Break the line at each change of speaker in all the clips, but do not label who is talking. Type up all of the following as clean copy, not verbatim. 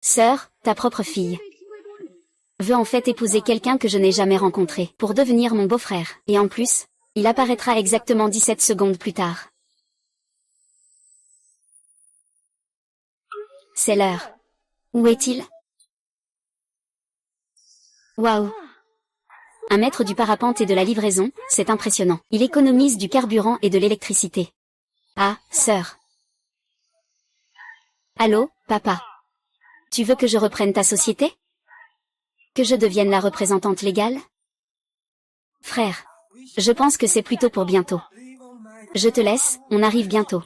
Sœur, ta propre fille, veut en fait épouser quelqu'un que je n'ai jamais rencontré, pour devenir mon beau-frère. Et en plus, il apparaîtra exactement 17 secondes plus tard. C'est l'heure. Où est-il? Waouh! Un maître du parapente et de la livraison, c'est impressionnant. Il économise du carburant et de l'électricité. Ah, sœur. Allô, papa. Tu veux que je reprenne ta société? Que je devienne la représentante légale? Frère. Je pense que c'est plutôt pour bientôt. Je te laisse, on arrive bientôt.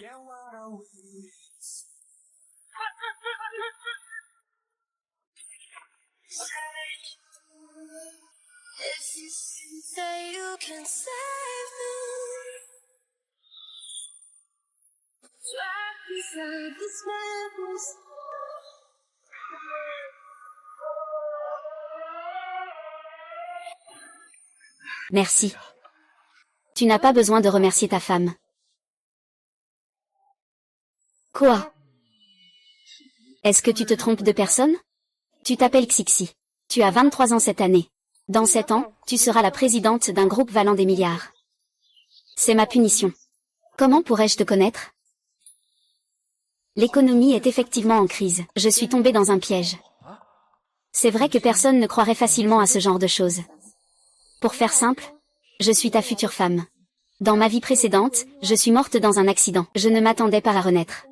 Merci. Tu n'as pas besoin de remercier ta femme. Quoi? Est-ce que tu te trompes de personne? Tu t'appelles Xixi. Tu as 23 ans cette année. Dans 7 ans, tu seras la présidente d'un groupe valant des milliards. C'est ma punition. Comment pourrais-je te connaître? L'économie est effectivement en crise. Je suis tombée dans un piège. C'est vrai que personne ne croirait facilement à ce genre de choses. Pour faire simple, je suis ta future femme. Dans ma vie précédente, je suis morte dans un accident. Je ne m'attendais pas à renaître.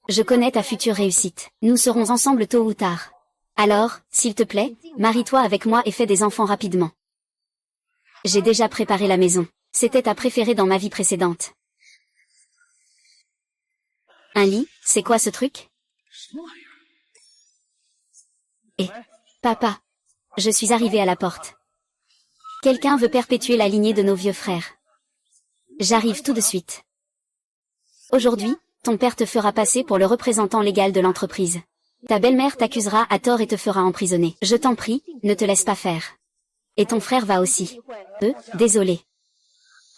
Je connais ta future réussite. Nous serons ensemble tôt ou tard. Alors, s'il te plaît, marie-toi avec moi et fais des enfants rapidement. J'ai déjà préparé la maison. C'était ta préférée dans ma vie précédente. Un lit, c'est quoi ce truc? Eh, papa. Je suis arrivée à la porte. Quelqu'un veut perpétuer la lignée de nos vieux frères. J'arrive tout de suite. Aujourd'hui, ton père te fera passer pour le représentant légal de l'entreprise. Ta belle-mère t'accusera à tort et te fera emprisonner. Je t'en prie, ne te laisse pas faire. Et ton frère va aussi. Désolé.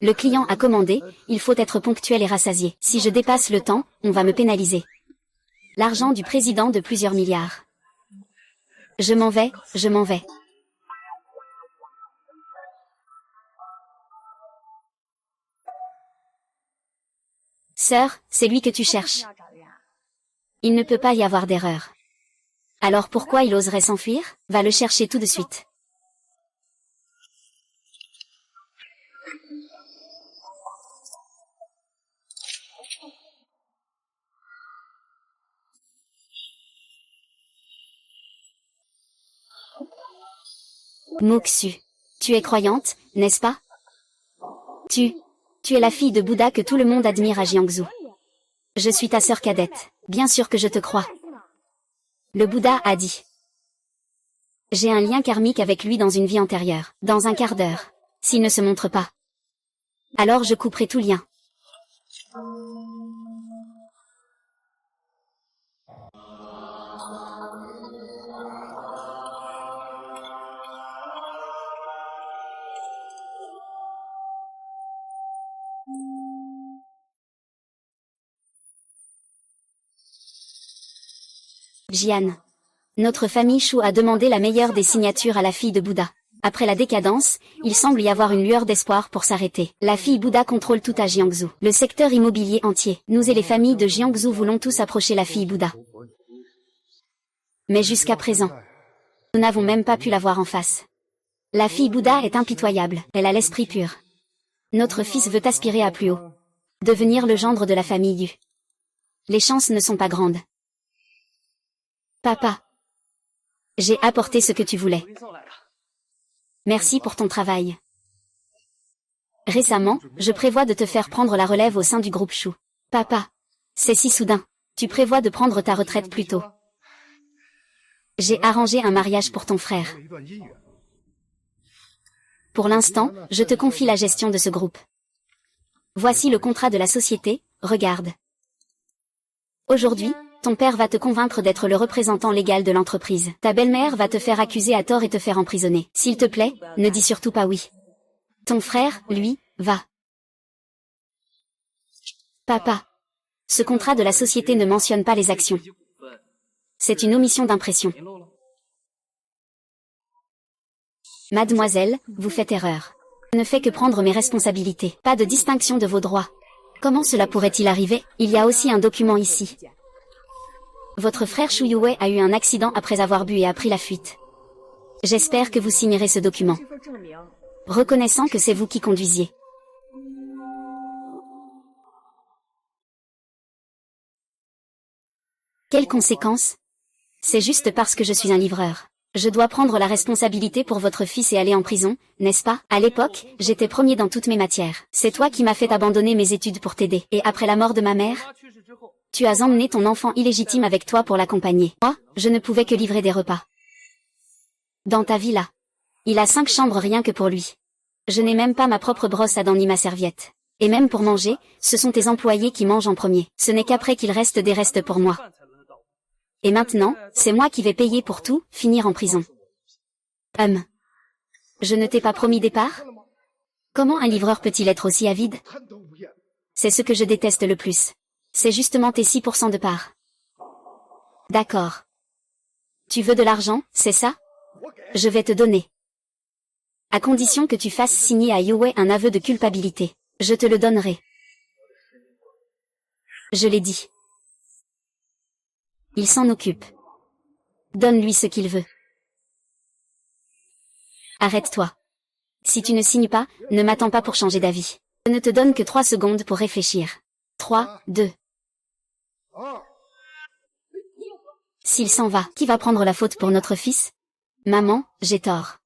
Le client a commandé, il faut être ponctuel et rassasié. Si je dépasse le temps, on va me pénaliser. L'argent du président de plusieurs milliards. Je m'en vais, je m'en vais. Sœur, c'est lui que tu cherches. Il ne peut pas y avoir d'erreur. Alors pourquoi il oserait s'enfuir? Va le chercher tout de suite. Moxu. Tu es croyante, n'est-ce pas? Tu es la fille de Bouddha que tout le monde admire à Jiangsu. Je suis ta sœur cadette. Bien sûr que je te crois. Le Bouddha a dit. J'ai un lien karmique avec lui dans une vie antérieure. Dans un quart d'heure. S'il ne se montre pas. Alors je couperai tout lien. Jian. Notre famille Shu a demandé la meilleure des signatures à la fille de Bouddha. Après la décadence, il semble y avoir une lueur d'espoir pour s'arrêter. La fille Bouddha contrôle tout à Jiangsu. Le secteur immobilier entier. Nous et les familles de Jiangsu voulons tous approcher la fille Bouddha. Mais jusqu'à présent, nous n'avons même pas pu la voir en face. La fille Bouddha est impitoyable. Elle a l'esprit pur. Notre fils veut aspirer à plus haut. Devenir le gendre de la famille Yu. Les chances ne sont pas grandes. Papa. J'ai apporté ce que tu voulais. Merci pour ton travail. Récemment, je prévois de te faire prendre la relève au sein du groupe Shu. Papa. C'est si soudain. Tu prévois de prendre ta retraite plus tôt. J'ai arrangé un mariage pour ton frère. Pour l'instant, je te confie la gestion de ce groupe. Voici le contrat de la société, regarde. Aujourd'hui, ton père va te convaincre d'être le représentant légal de l'entreprise. Ta belle-mère va te faire accuser à tort et te faire emprisonner. S'il te plaît, ne dis surtout pas oui. Ton frère, lui, va. Papa. Ce contrat de la société ne mentionne pas les actions. C'est une omission d'impression. Mademoiselle, vous faites erreur. Je ne fais que prendre mes responsabilités. Pas de distinction de vos droits. Comment cela pourrait-il arriver? Il y a aussi un document ici. Votre frère Shu Yue a eu un accident après avoir bu et a pris la fuite. J'espère que vous signerez ce document, reconnaissant que c'est vous qui conduisiez. Quelles conséquences? C'est juste parce que je suis un livreur. Je dois prendre la responsabilité pour votre fils et aller en prison, n'est-ce pas? À l'époque, j'étais premier dans toutes mes matières. C'est toi qui m'as fait abandonner mes études pour t'aider. Et après la mort de ma mère, tu as emmené ton enfant illégitime avec toi pour l'accompagner. Moi, je ne pouvais que livrer des repas. Dans ta villa. Il a 5 chambres rien que pour lui. Je n'ai même pas ma propre brosse à dents ni ma serviette. Et même pour manger, ce sont tes employés qui mangent en premier. Ce n'est qu'après qu'il reste des restes pour moi. Et maintenant, c'est moi qui vais payer pour tout, finir en prison. Je ne t'ai pas promis départ? Comment un livreur peut-il être aussi avide? C'est ce que je déteste le plus. C'est justement tes 6% de part. D'accord. Tu veux de l'argent, c'est ça? Je vais te donner. À condition que tu fasses signer à Yue un aveu de culpabilité. Je te le donnerai. Je l'ai dit. Il s'en occupe. Donne-lui ce qu'il veut. Arrête-toi. Si tu ne signes pas, ne m'attends pas pour changer d'avis. Je ne te donne que 3 secondes pour réfléchir. 3, 2. S'il s'en va, qui va prendre la faute pour notre fils? Maman, j'ai tort.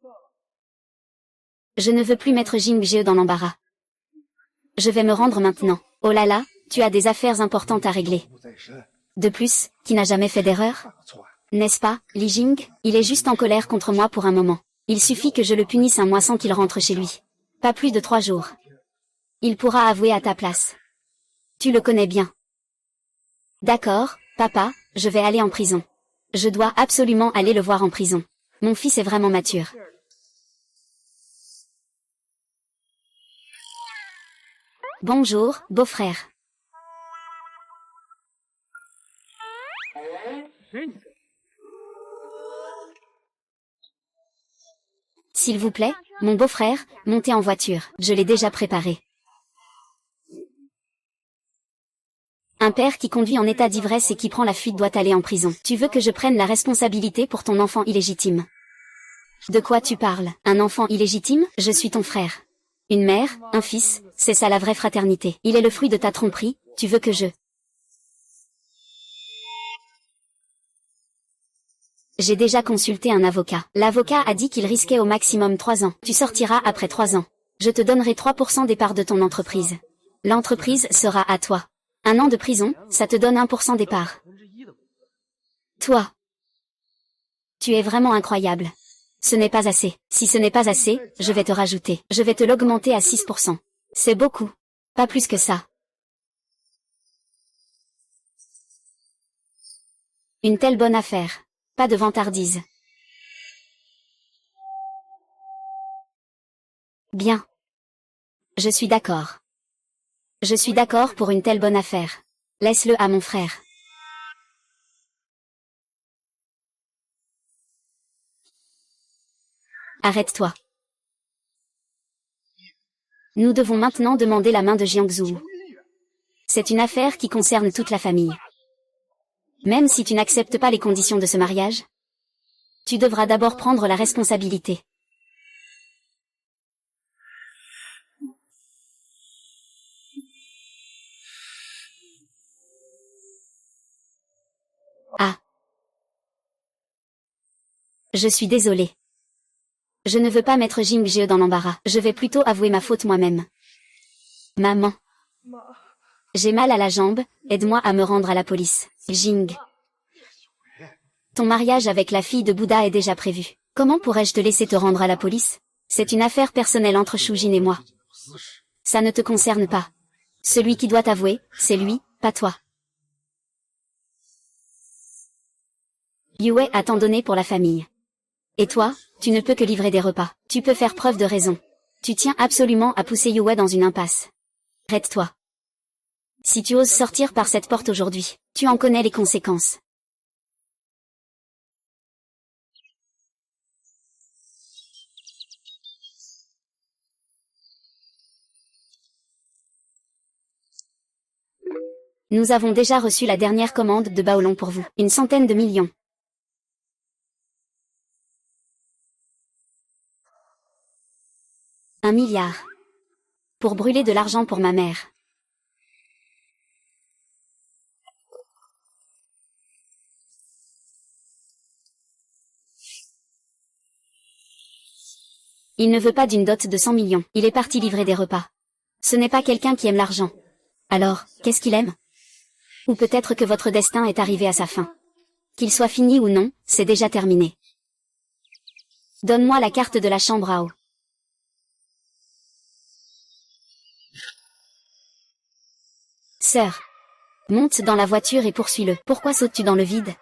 Je ne veux plus mettre Jing-Ge dans l'embarras. Je vais me rendre maintenant. Oh là là, tu as des affaires importantes à régler. De plus, qui n'a jamais fait d'erreur? N'est-ce pas, Li Jing? Il est juste en colère contre moi pour un moment. Il suffit que je le punisse un mois sans qu'il rentre chez lui. Pas plus de 3 jours. Il pourra avouer à ta place. Tu le connais bien. D'accord, papa, je vais aller en prison. Je dois absolument aller le voir en prison. Mon fils est vraiment mature. Bonjour, beau-frère. S'il vous plaît, mon beau-frère, montez en voiture. Je l'ai déjà préparé. Un père qui conduit en état d'ivresse et qui prend la fuite doit aller en prison. Tu veux que je prenne la responsabilité pour ton enfant illégitime? De quoi tu parles? Un enfant illégitime? Je suis ton frère. Une mère, un fils, c'est ça la vraie fraternité. Il est le fruit de ta tromperie, tu veux que je... J'ai déjà consulté un avocat. L'avocat a dit qu'il risquait au maximum 3 ans. Tu sortiras après 3 ans. Je te donnerai 3% des parts de ton entreprise. L'entreprise sera à toi. 1 an de prison, ça te donne 1% des parts. Toi. Tu es vraiment incroyable. Ce n'est pas assez. Si ce n'est pas assez, je vais te rajouter. Je vais te l'augmenter à 6%. C'est beaucoup. Pas plus que ça. Une telle bonne affaire. Pas de vantardise. Bien. Je suis d'accord. Je suis d'accord pour une telle bonne affaire. Laisse-le à mon frère. Arrête-toi. Nous devons maintenant demander la main de Jiangsu. C'est une affaire qui concerne toute la famille. Même si tu n'acceptes pas les conditions de ce mariage, tu devras d'abord prendre la responsabilité. Ah. Je suis désolée. Je ne veux pas mettre Jing-Ge dans l'embarras. Je vais plutôt avouer ma faute moi-même. Maman. J'ai mal à la jambe, aide-moi à me rendre à la police. Jing. Ton mariage avec la fille de Bouddha est déjà prévu. Comment pourrais-je te laisser te rendre à la police? C'est une affaire personnelle entre Shujin et moi. Ça ne te concerne pas. Celui qui doit avouer, c'est lui, pas toi. Yue a tant donné pour la famille. Et toi, tu ne peux que livrer des repas. Tu peux faire preuve de raison. Tu tiens absolument à pousser Yue dans une impasse. Arrête-toi. Si tu oses sortir par cette porte aujourd'hui, tu en connais les conséquences. Nous avons déjà reçu la dernière commande de Baolong pour vous. 100 de millions. Un milliard. Pour brûler de l'argent pour ma mère. Il ne veut pas d'une dot de 100 millions. Il est parti livrer des repas. Ce n'est pas quelqu'un qui aime l'argent. Alors, qu'est-ce qu'il aime? Ou peut-être que votre destin est arrivé à sa fin. Qu'il soit fini ou non, c'est déjà terminé. Donne-moi la carte de la chambre à eau. Sœur. Monte dans la voiture et poursuis-le. Pourquoi sautes-tu dans le vide?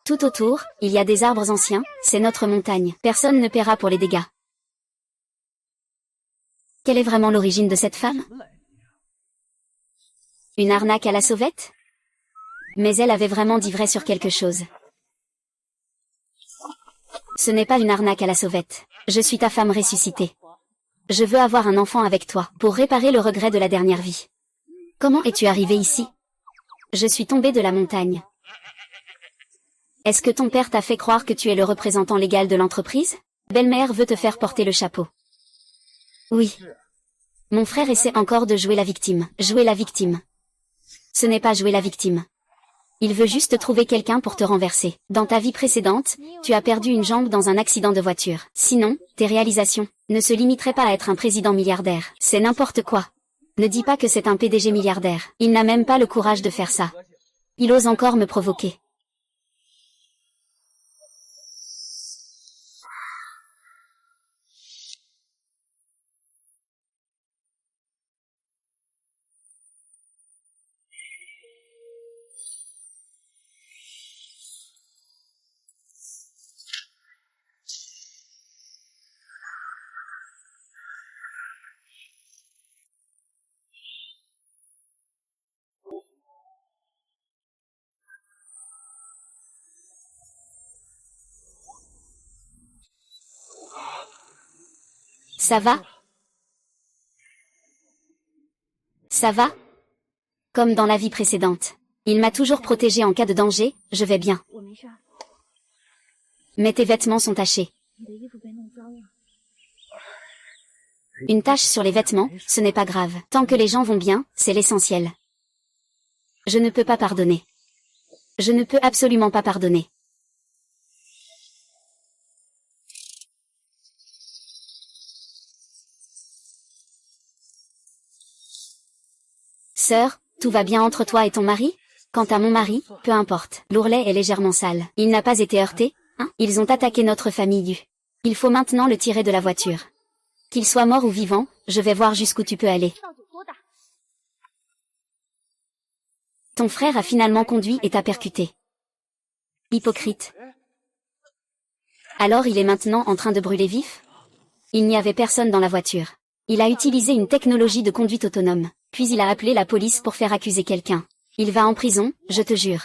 Tout autour, il y a des arbres anciens, c'est notre montagne. Personne ne paiera pour les dégâts. Quelle est vraiment l'origine de cette femme? Une arnaque à la sauvette? Mais elle avait vraiment dit vrai sur quelque chose. Ce n'est pas une arnaque à la sauvette. Je suis ta femme ressuscitée. Je veux avoir un enfant avec toi, pour réparer le regret de la dernière vie. Comment es-tu arrivé ici? Je suis tombée de la montagne. Est-ce que ton père t'a fait croire que tu es le représentant légal de l'entreprise? Belle-mère veut te faire porter le chapeau. Oui. Mon frère essaie encore de jouer la victime. Jouer la victime. Ce n'est pas jouer la victime. Il veut juste trouver quelqu'un pour te renverser. Dans ta vie précédente, tu as perdu une jambe dans un accident de voiture. Sinon, tes réalisations ne se limiteraient pas à être un président milliardaire. C'est n'importe quoi. Ne dis pas que c'est un PDG milliardaire. Il n'a même pas le courage de faire ça. Il ose encore me provoquer. Ça va? Ça va? Comme dans la vie précédente. Il m'a toujours protégé en cas de danger, je vais bien. Mais tes vêtements sont tachés. Une tache sur les vêtements, ce n'est pas grave. Tant que les gens vont bien, c'est l'essentiel. Je ne peux pas pardonner. Je ne peux absolument pas pardonner. Sœur, tout va bien entre toi et ton mari? Quant à mon mari, peu importe. L'ourlet est légèrement sale. Il n'a pas été heurté, hein? Ils ont attaqué notre famille. Il faut maintenant le tirer de la voiture. Qu'il soit mort ou vivant, je vais voir jusqu'où tu peux aller. Ton frère a finalement conduit et t'a percuté. Hypocrite. Alors il est maintenant en train de brûler vif? Il n'y avait personne dans la voiture. Il a utilisé une technologie de conduite autonome, puis il a appelé la police pour faire accuser quelqu'un. Il va en prison, je te jure.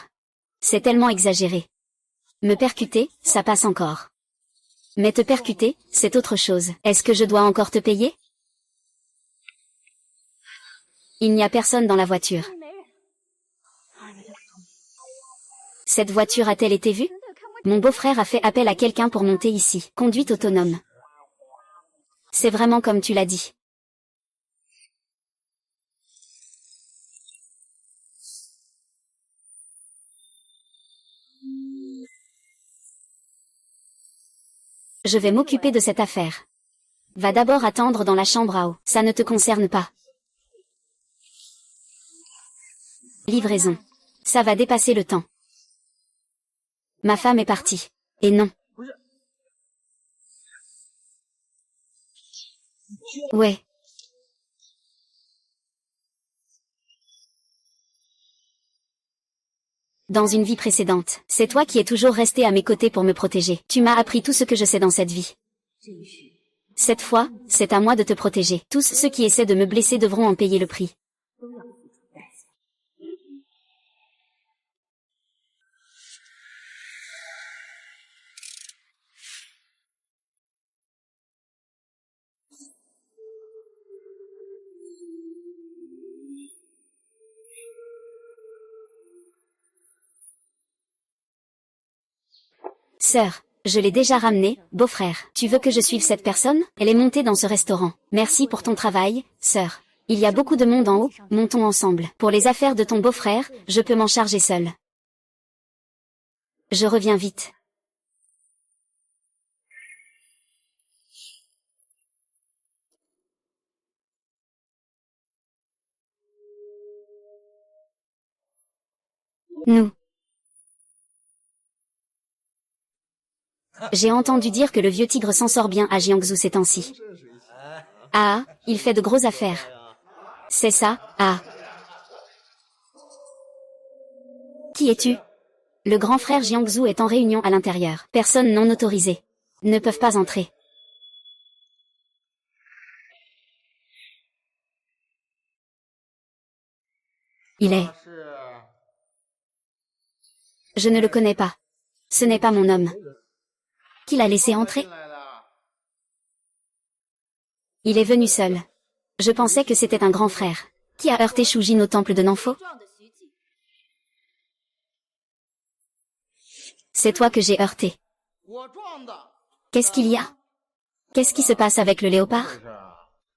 C'est tellement exagéré. Me percuter, ça passe encore. Mais te percuter, c'est autre chose. Est-ce que je dois encore te payer? Il n'y a personne dans la voiture. Cette voiture a-t-elle été vue? Mon beau-frère a fait appel à quelqu'un pour monter ici. Conduite autonome. C'est vraiment comme tu l'as dit. Je vais m'occuper de cette affaire. Va d'abord attendre dans la chambre à eau. Ça ne te concerne pas. Livraison. Ça va dépasser le temps. Ma femme est partie. Et non. Ouais. Dans une vie précédente, c'est toi qui es toujours resté à mes côtés pour me protéger. Tu m'as appris tout ce que je sais dans cette vie. Cette fois, c'est à moi de te protéger. Tous ceux qui essaient de me blesser devront en payer le prix. Sœur, je l'ai déjà ramenée, beau-frère. Tu veux que je suive cette personne? Elle est montée dans ce restaurant. Merci pour ton travail, sœur. Il y a beaucoup de monde en haut, montons ensemble. Pour les affaires de ton beau-frère, je peux m'en charger seul. Je reviens vite. Nous. J'ai entendu dire que le vieux tigre s'en sort bien à Jiangsu ces temps-ci. Ah, il fait de grosses affaires. C'est ça, ah. Qui es-tu? Le grand frère Jiangsu est en réunion à l'intérieur. Personnes non autorisées ne peuvent pas entrer. Il est... Je ne le connais pas. Ce n'est pas mon homme. Qui l'a laissé entrer? Il est venu seul. Je pensais que c'était un grand frère. Qui a heurté Shujin au temple de Nanfo? C'est toi que j'ai heurté. Qu'est-ce qu'il y a? Qu'est-ce qui se passe avec le léopard?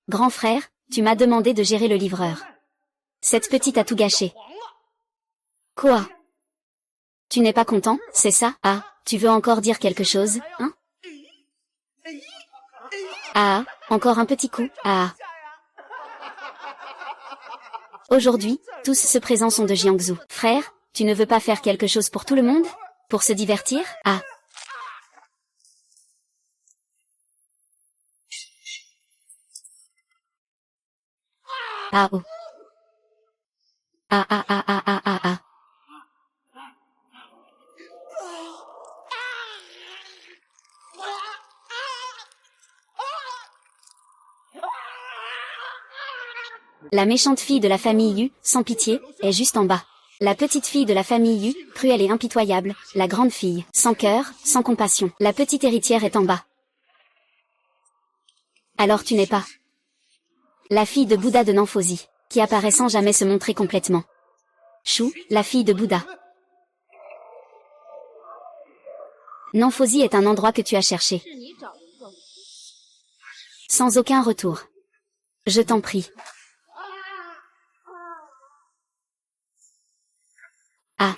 Grand frère, tu m'as demandé de gérer le livreur. Cette petite a tout gâché. Quoi? Tu n'es pas content, c'est ça? Ah, tu veux encore dire quelque chose, hein? Ah, encore un petit coup, ah. Aujourd'hui, tous ceux présents sont de Jiangsu. Frère, tu ne veux pas faire quelque chose pour tout le monde? Pour se divertir? Ah. Ah oh. Ah ah ah ah ah ah ah. La méchante fille de la famille Yu, sans pitié, est juste en bas. La petite fille de la famille Yu, cruelle et impitoyable, la grande fille, sans cœur, sans compassion. La petite héritière est en bas. Alors tu n'es pas la fille de Bouddha de Nanfosi, qui apparaît sans jamais se montrer complètement. Chou, la fille de Bouddha. Nanfosi est un endroit que tu as cherché. Sans aucun retour. Je t'en prie. Ah.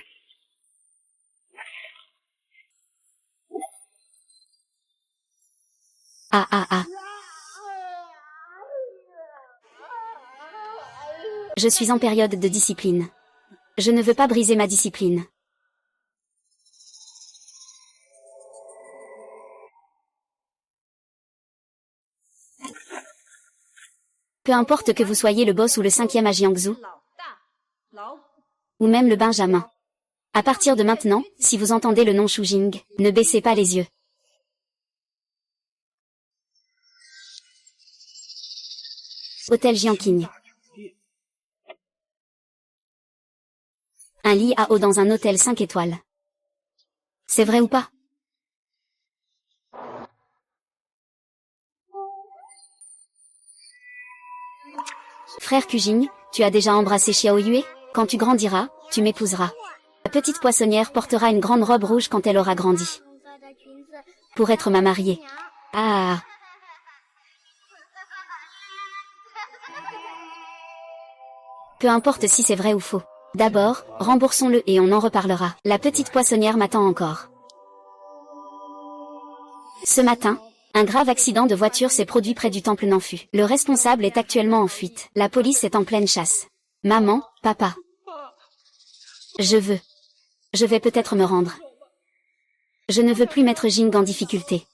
Ah ah ah. Je suis en période de discipline. Je ne veux pas briser ma discipline. Peu importe que vous soyez le boss ou le 5e à Jiangsu, ou même le Benjamin. À partir de maintenant, si vous entendez le nom Shujing, ne baissez pas les yeux. Hôtel Jiangqing. Un lit à eau dans un hôtel 5 étoiles. C'est vrai ou pas? Frère Kujing, tu as déjà embrassé Xiao Yue? Quand tu grandiras, tu m'épouseras. La petite poissonnière portera une grande robe rouge quand elle aura grandi. Pour être ma mariée. Ah. Peu importe si c'est vrai ou faux. D'abord, remboursons-le et on en reparlera. La petite poissonnière m'attend encore. Ce matin, un grave accident de voiture s'est produit près du temple Nanfu. Le responsable est actuellement en fuite. La police est en pleine chasse. Maman, papa. Je vais peut-être me rendre. Je ne veux plus mettre Jing en difficulté.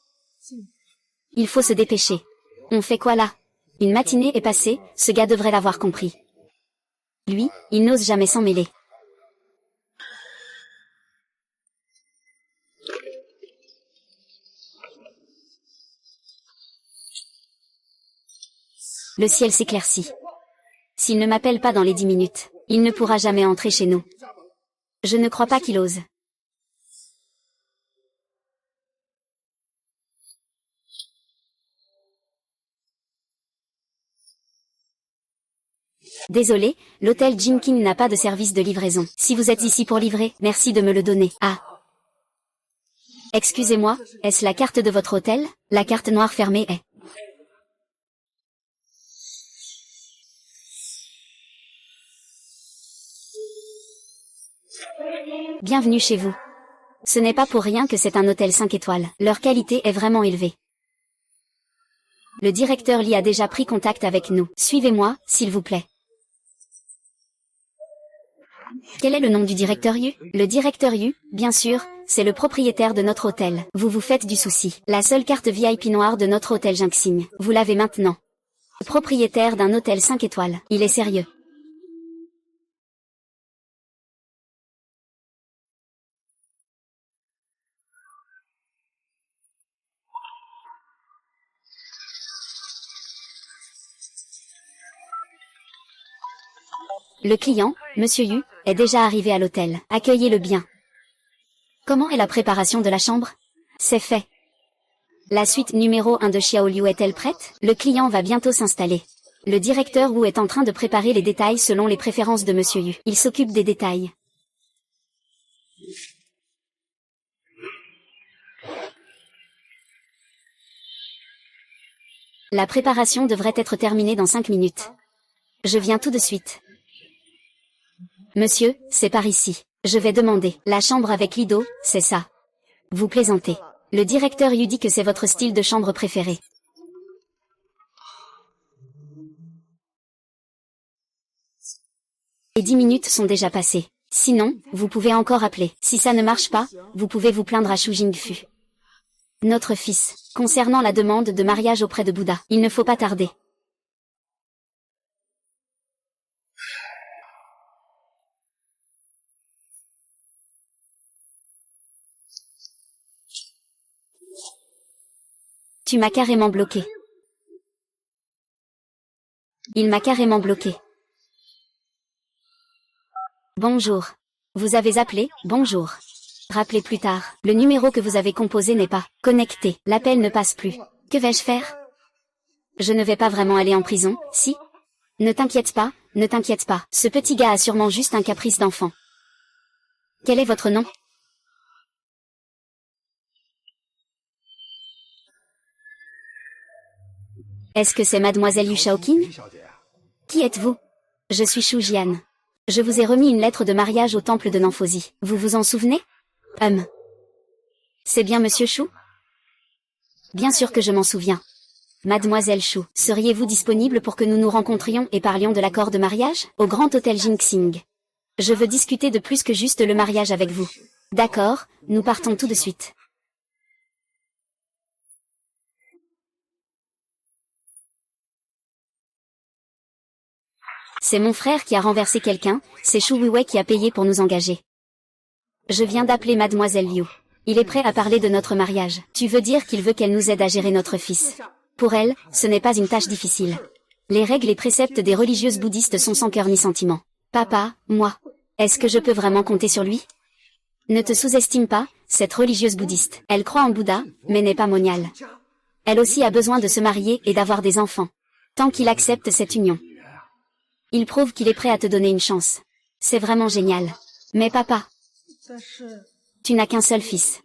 Il faut se dépêcher. On fait quoi là? Une matinée est passée, ce gars devrait l'avoir compris. Lui, il n'ose jamais s'en mêler. Le ciel s'éclaircit. S'il ne m'appelle pas dans les 10 minutes, il ne pourra jamais entrer chez nous. Je ne crois pas qu'il ose. Désolé, l'hôtel Jinkin n'a pas de service de livraison. Si vous êtes ici pour livrer, merci de me le donner. Ah. Excusez-moi, est-ce la carte de votre hôtel? La carte noire fermée est. Bienvenue chez vous. Ce n'est pas pour rien que c'est un hôtel 5 étoiles. Leur qualité est vraiment élevée. Le directeur Lee a déjà pris contact avec nous. Suivez-moi, s'il vous plaît. Quel est le nom du directeur Yu? Le directeur Yu, bien sûr, c'est le propriétaire de notre hôtel. Vous vous faites du souci. La seule carte VIP noire de notre hôtel Jinxing. Vous l'avez maintenant. Propriétaire d'un hôtel 5 étoiles. Il est sérieux. Le client, Monsieur Yu, est déjà arrivé à l'hôtel. Accueillez-le bien. Comment est la préparation de la chambre? C'est fait. La suite numéro 1 de Xiaoliu est-elle prête? Le client va bientôt s'installer. Le directeur Wu est en train de préparer les détails selon les préférences de Monsieur Yu. Il s'occupe des détails. La préparation devrait être terminée dans 5 minutes. Je viens tout de suite. Monsieur, c'est par ici. Je vais demander. La chambre avec Lido, c'est ça. Vous plaisantez. Le directeur Yu dit que c'est votre style de chambre préféré. Et 10 minutes sont déjà passées. Sinon, vous pouvez encore appeler. Si ça ne marche pas, vous pouvez vous plaindre à Shu Jingfu. Notre fils. Concernant la demande de mariage auprès de Bouddha, il ne faut pas tarder. Tu m'as carrément bloqué. Il m'a carrément bloqué. Bonjour. Vous avez appelé, bonjour. Rappelez plus tard. Le numéro que vous avez composé n'est pas connecté. L'appel ne passe plus. Que vais-je faire? Je ne vais pas vraiment aller en prison, si? Ne t'inquiète pas, ne t'inquiète pas. Ce petit gars a sûrement juste un caprice d'enfant. Quel est votre nom? Est-ce que c'est Mademoiselle Yu Shaoqing? Qui êtes-vous? Je suis Shu Jian. Je vous ai remis une lettre de mariage au temple de Nanfosi. Vous vous en souvenez? C'est bien Monsieur Shu? Bien sûr que je m'en souviens. Mademoiselle Shu, seriez-vous disponible pour que nous nous rencontrions et parlions de l'accord de mariage? Au grand hôtel Jinxing. Je veux discuter de plus que juste le mariage avec vous. D'accord, nous partons tout de suite. C'est mon frère qui a renversé quelqu'un, c'est Shu Weiwei qui a payé pour nous engager. Je viens d'appeler Mademoiselle Liu. Il est prêt à parler de notre mariage. Tu veux dire qu'il veut qu'elle nous aide à gérer notre fils. Pour elle, ce n'est pas une tâche difficile. Les règles et préceptes des religieuses bouddhistes sont sans cœur ni sentiment. Papa, moi. Est-ce que je peux vraiment compter sur lui? Ne te sous-estime pas, cette religieuse bouddhiste. Elle croit en Bouddha, mais n'est pas moniale. Elle aussi a besoin de se marier et d'avoir des enfants. Tant qu'il accepte cette union. Il prouve qu'il est prêt à te donner une chance. C'est vraiment génial. Mais papa, tu n'as qu'un seul fils.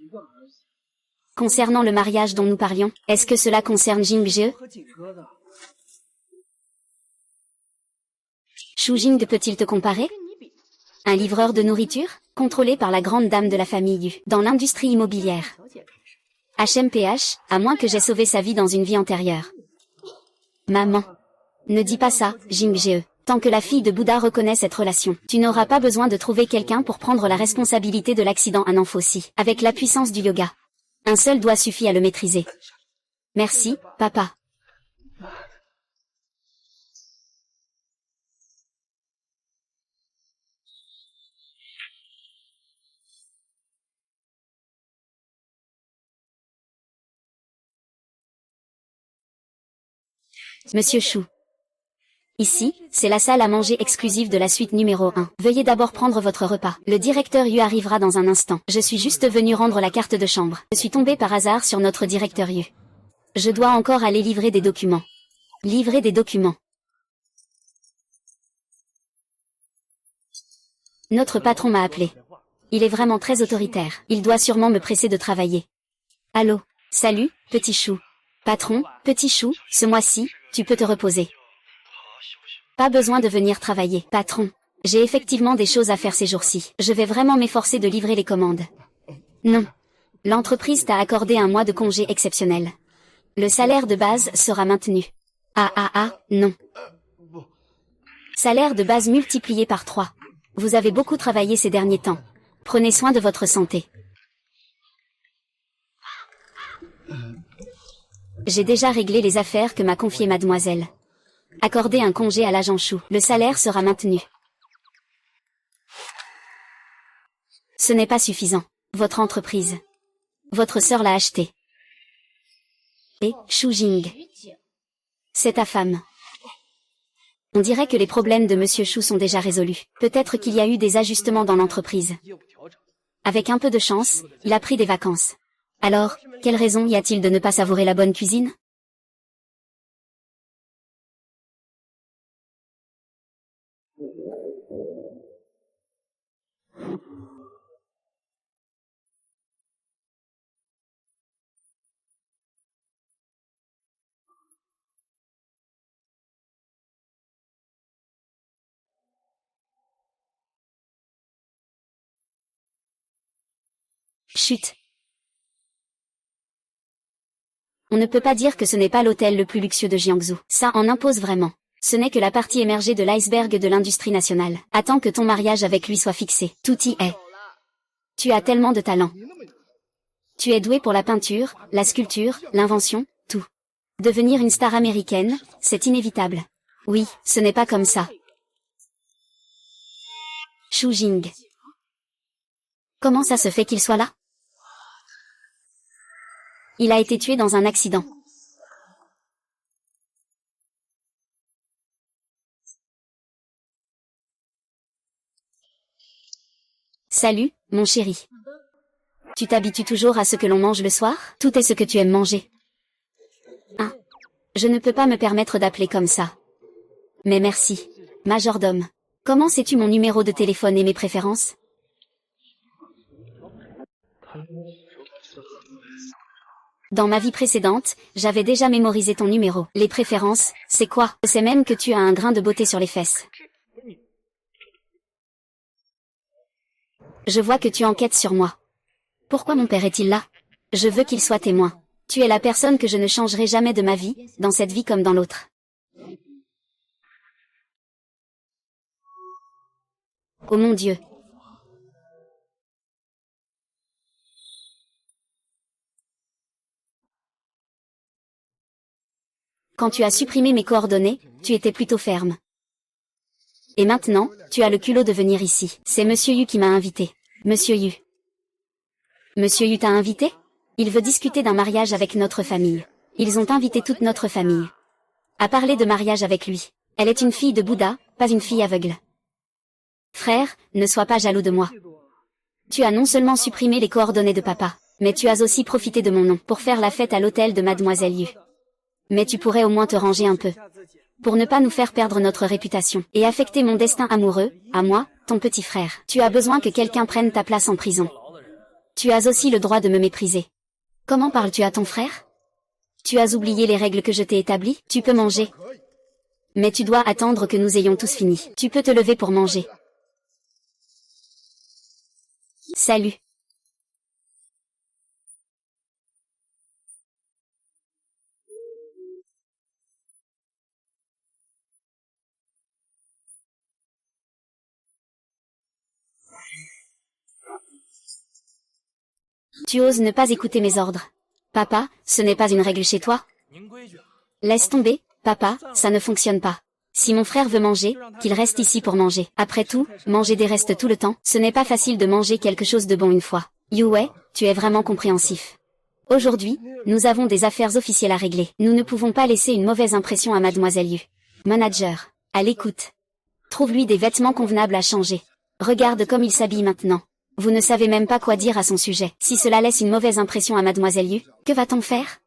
Concernant le mariage dont nous parlions, est-ce que cela concerne Jingje? Shu Jing peut-il te comparer? Un livreur de nourriture, contrôlé par la grande dame de la famille Yu, dans l'industrie immobilière. HMPH, à moins que j'aie sauvé sa vie dans une vie antérieure. Maman. Ne dis pas ça, Jingje. Tant que la fille de Bouddha reconnaît cette relation, tu n'auras pas besoin de trouver quelqu'un pour prendre la responsabilité de l'accident à Nanfosi. Avec la puissance du yoga. Un seul doigt suffit à le maîtriser. Merci, papa. Monsieur Shu. Ici, c'est la salle à manger exclusive de la suite numéro 1. Veuillez d'abord prendre votre repas. Le directeur Yu arrivera dans un instant. Je suis juste venu rendre la carte de chambre. Je suis tombé par hasard sur notre directeur Yu. Je dois encore aller livrer des documents. Livrer des documents. Notre patron m'a appelé. Il est vraiment très autoritaire. Il doit sûrement me presser de travailler. Allô? Salut, petit chou. Patron, petit chou, ce mois-ci, tu peux te reposer. Pas besoin de venir travailler. Patron, j'ai effectivement des choses à faire ces jours-ci. Je vais vraiment m'efforcer de livrer les commandes. Non. L'entreprise t'a accordé un mois de congé exceptionnel. Le salaire de base sera maintenu. Non. Salaire de base multiplié par 3. Vous avez beaucoup travaillé ces derniers temps. Prenez soin de votre santé. J'ai déjà réglé les affaires que m'a confiées mademoiselle. Accordez un congé à l'agent Chou. Le salaire sera maintenu. Ce n'est pas suffisant. Votre entreprise. Votre sœur l'a acheté. Et, Shu Jing. C'est ta femme. On dirait que les problèmes de Monsieur Chou sont déjà résolus. Peut-être qu'il y a eu des ajustements dans l'entreprise. Avec un peu de chance, il a pris des vacances. Alors, quelle raison y a-t-il de ne pas savourer la bonne cuisine? Chut. On ne peut pas dire que ce n'est pas l'hôtel le plus luxueux de Jiangsu. Ça en impose vraiment. Ce n'est que la partie émergée de l'iceberg de l'industrie nationale. Attends que ton mariage avec lui soit fixé. Tout y est. Tu as tellement de talent. Tu es doué pour la peinture, la sculpture, l'invention, tout. Devenir une star américaine, c'est inévitable. Oui, ce n'est pas comme ça. Shu Jing. Comment ça se fait qu'il soit là? Il a été tué dans un accident. Salut, mon chéri. Tu t'habitues toujours à ce que l'on mange le soir? Tout est ce que tu aimes manger. Ah. Je ne peux pas me permettre d'appeler comme ça. Mais merci. Majordome. Comment sais-tu mon numéro de téléphone et mes préférences? Dans ma vie précédente, j'avais déjà mémorisé ton numéro. Les préférences, c'est quoi? Je sais même que tu as un grain de beauté sur les fesses. Je vois que tu enquêtes sur moi. Pourquoi mon père est-il là? Je veux qu'il soit témoin. Tu es la personne que je ne changerai jamais de ma vie, dans cette vie comme dans l'autre. Oh mon Dieu. Quand tu as supprimé mes coordonnées, tu étais plutôt ferme. Et maintenant, tu as le culot de venir ici. C'est Monsieur Yu qui m'a invité. Monsieur Yu. Monsieur Yu t'a invité? Il veut discuter d'un mariage avec notre famille. Ils ont invité toute notre famille à parler de mariage avec lui. Elle est une fille de Bouddha, pas une fille aveugle. Frère, ne sois pas jaloux de moi. Tu as non seulement supprimé les coordonnées de papa, mais tu as aussi profité de mon nom pour faire la fête à l'hôtel de Mademoiselle Yu. Mais tu pourrais au moins te ranger un peu. Pour ne pas nous faire perdre notre réputation et affecter mon destin amoureux, à moi, ton petit frère. Tu as besoin que quelqu'un prenne ta place en prison. Tu as aussi le droit de me mépriser. Comment parles-tu à ton frère? Tu as oublié les règles que je t'ai établies? Tu peux manger. Mais tu dois attendre que nous ayons tous fini. Tu peux te lever pour manger. Salut. Tu oses ne pas écouter mes ordres. Papa, ce n'est pas une règle chez toi? Laisse tomber, papa, ça ne fonctionne pas. Si mon frère veut manger, qu'il reste ici pour manger. Après tout, manger des restes tout le temps, ce n'est pas facile de manger quelque chose de bon une fois. Yue, tu es vraiment compréhensif. Aujourd'hui, nous avons des affaires officielles à régler. Nous ne pouvons pas laisser une mauvaise impression à Mademoiselle Yu. Manager, à l'écoute. Trouve-lui des vêtements convenables à changer. Regarde comme il s'habille maintenant. Vous ne savez même pas quoi dire à son sujet. Si cela laisse une mauvaise impression à Mademoiselle Yu, que va-t-on faire?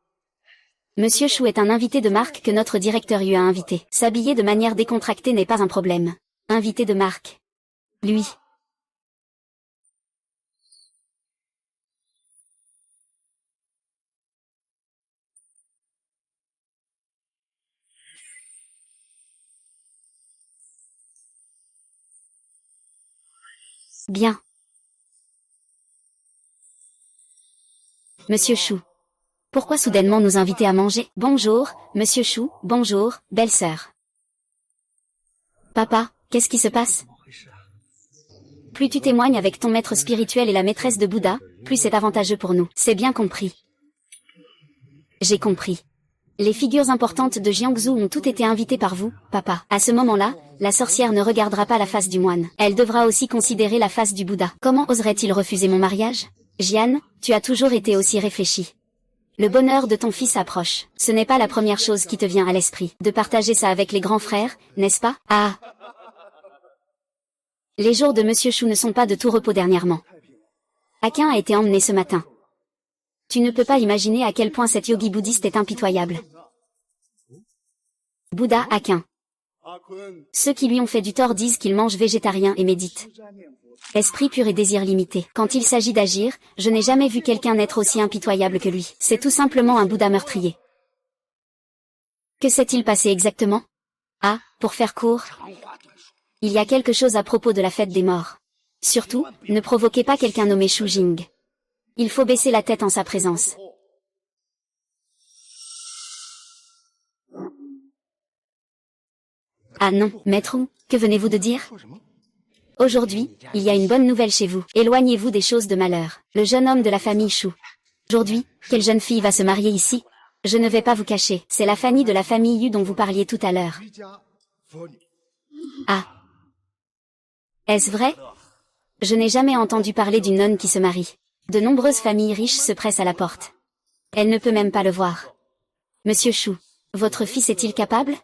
Monsieur Chou est un invité de marque que notre directeur Yu a invité. S'habiller de manière décontractée n'est pas un problème. Invité de marque. Lui. Bien. Monsieur Chou. Pourquoi soudainement nous inviter à manger? Bonjour, Monsieur Chou, bonjour, belle-sœur. Papa, qu'est-ce qui se passe? Plus tu témoignes avec ton maître spirituel et la maîtresse de Bouddha, plus c'est avantageux pour nous. C'est bien compris. J'ai compris. Les figures importantes de Jiangsu ont toutes été invitées par vous, papa. À ce moment-là, la sorcière ne regardera pas la face du moine. Elle devra aussi considérer la face du Bouddha. Comment oserait-il refuser mon mariage? Jian, tu as toujours été aussi réfléchi. Le bonheur de ton fils approche. Ce n'est pas la première chose qui te vient à l'esprit. De partager ça avec les grands frères, n'est-ce pas? Ah! Les jours de Monsieur Chou ne sont pas de tout repos dernièrement. Aquin a été emmené ce matin. Tu ne peux pas imaginer à quel point cet yogi bouddhiste est impitoyable. Bouddha Aquin. Ceux qui lui ont fait du tort disent qu'il mange végétarien et médite. Esprit pur et désir limité. Quand il s'agit d'agir, je n'ai jamais vu quelqu'un être aussi impitoyable que lui. C'est tout simplement un Bouddha meurtrier. Que s'est-il passé exactement? Ah, pour faire court, il y a quelque chose à propos de la fête des morts. Surtout, ne provoquez pas quelqu'un nommé Shu Jing. Il faut baisser la tête en sa présence. Ah non, maître Wu, que venez-vous de dire? Aujourd'hui, il y a une bonne nouvelle chez vous. Éloignez-vous des choses de malheur. Le jeune homme de la famille Shu. Aujourd'hui, quelle jeune fille va se marier ici? Je ne vais pas vous cacher, c'est la famille de la famille Yu dont vous parliez tout à l'heure. Ah. Est-ce vrai? Je n'ai jamais entendu parler d'une nonne qui se marie. De nombreuses familles riches se pressent à la porte. Elle ne peut même pas le voir. Monsieur Chou, votre fils est-il capable?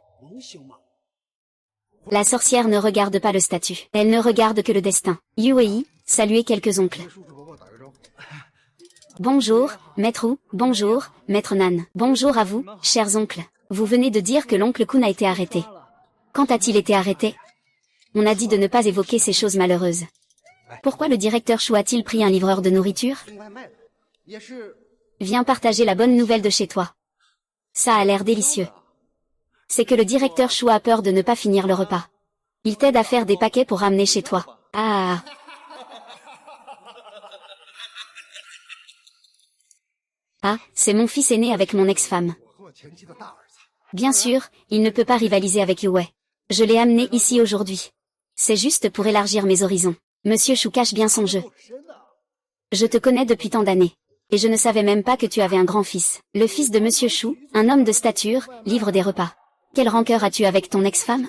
La sorcière ne regarde pas le statut. Elle ne regarde que le destin. Yuei, saluez quelques oncles. Bonjour, maître Wu, bonjour, maître Nan. Bonjour à vous, chers oncles. Vous venez de dire que l'oncle Kun a été arrêté. Quand a-t-il été arrêté? On a dit de ne pas évoquer ces choses malheureuses. Pourquoi le directeur Chou a-t-il pris un livreur de nourriture? Viens partager la bonne nouvelle de chez toi. Ça a l'air délicieux. C'est que le directeur Chou a peur de ne pas finir le repas. Il t'aide à faire des paquets pour ramener chez toi. Ah. Ah, c'est mon fils aîné avec mon ex-femme. Bien sûr, il ne peut pas rivaliser avec Yue. Je l'ai amené ici aujourd'hui. C'est juste pour élargir mes horizons. Monsieur Chou cache bien son jeu. Je te connais depuis tant d'années. Et je ne savais même pas que tu avais un grand-fils. Le fils de Monsieur Chou, un homme de stature, livre des repas. Quelle rancœur as-tu avec ton ex-femme?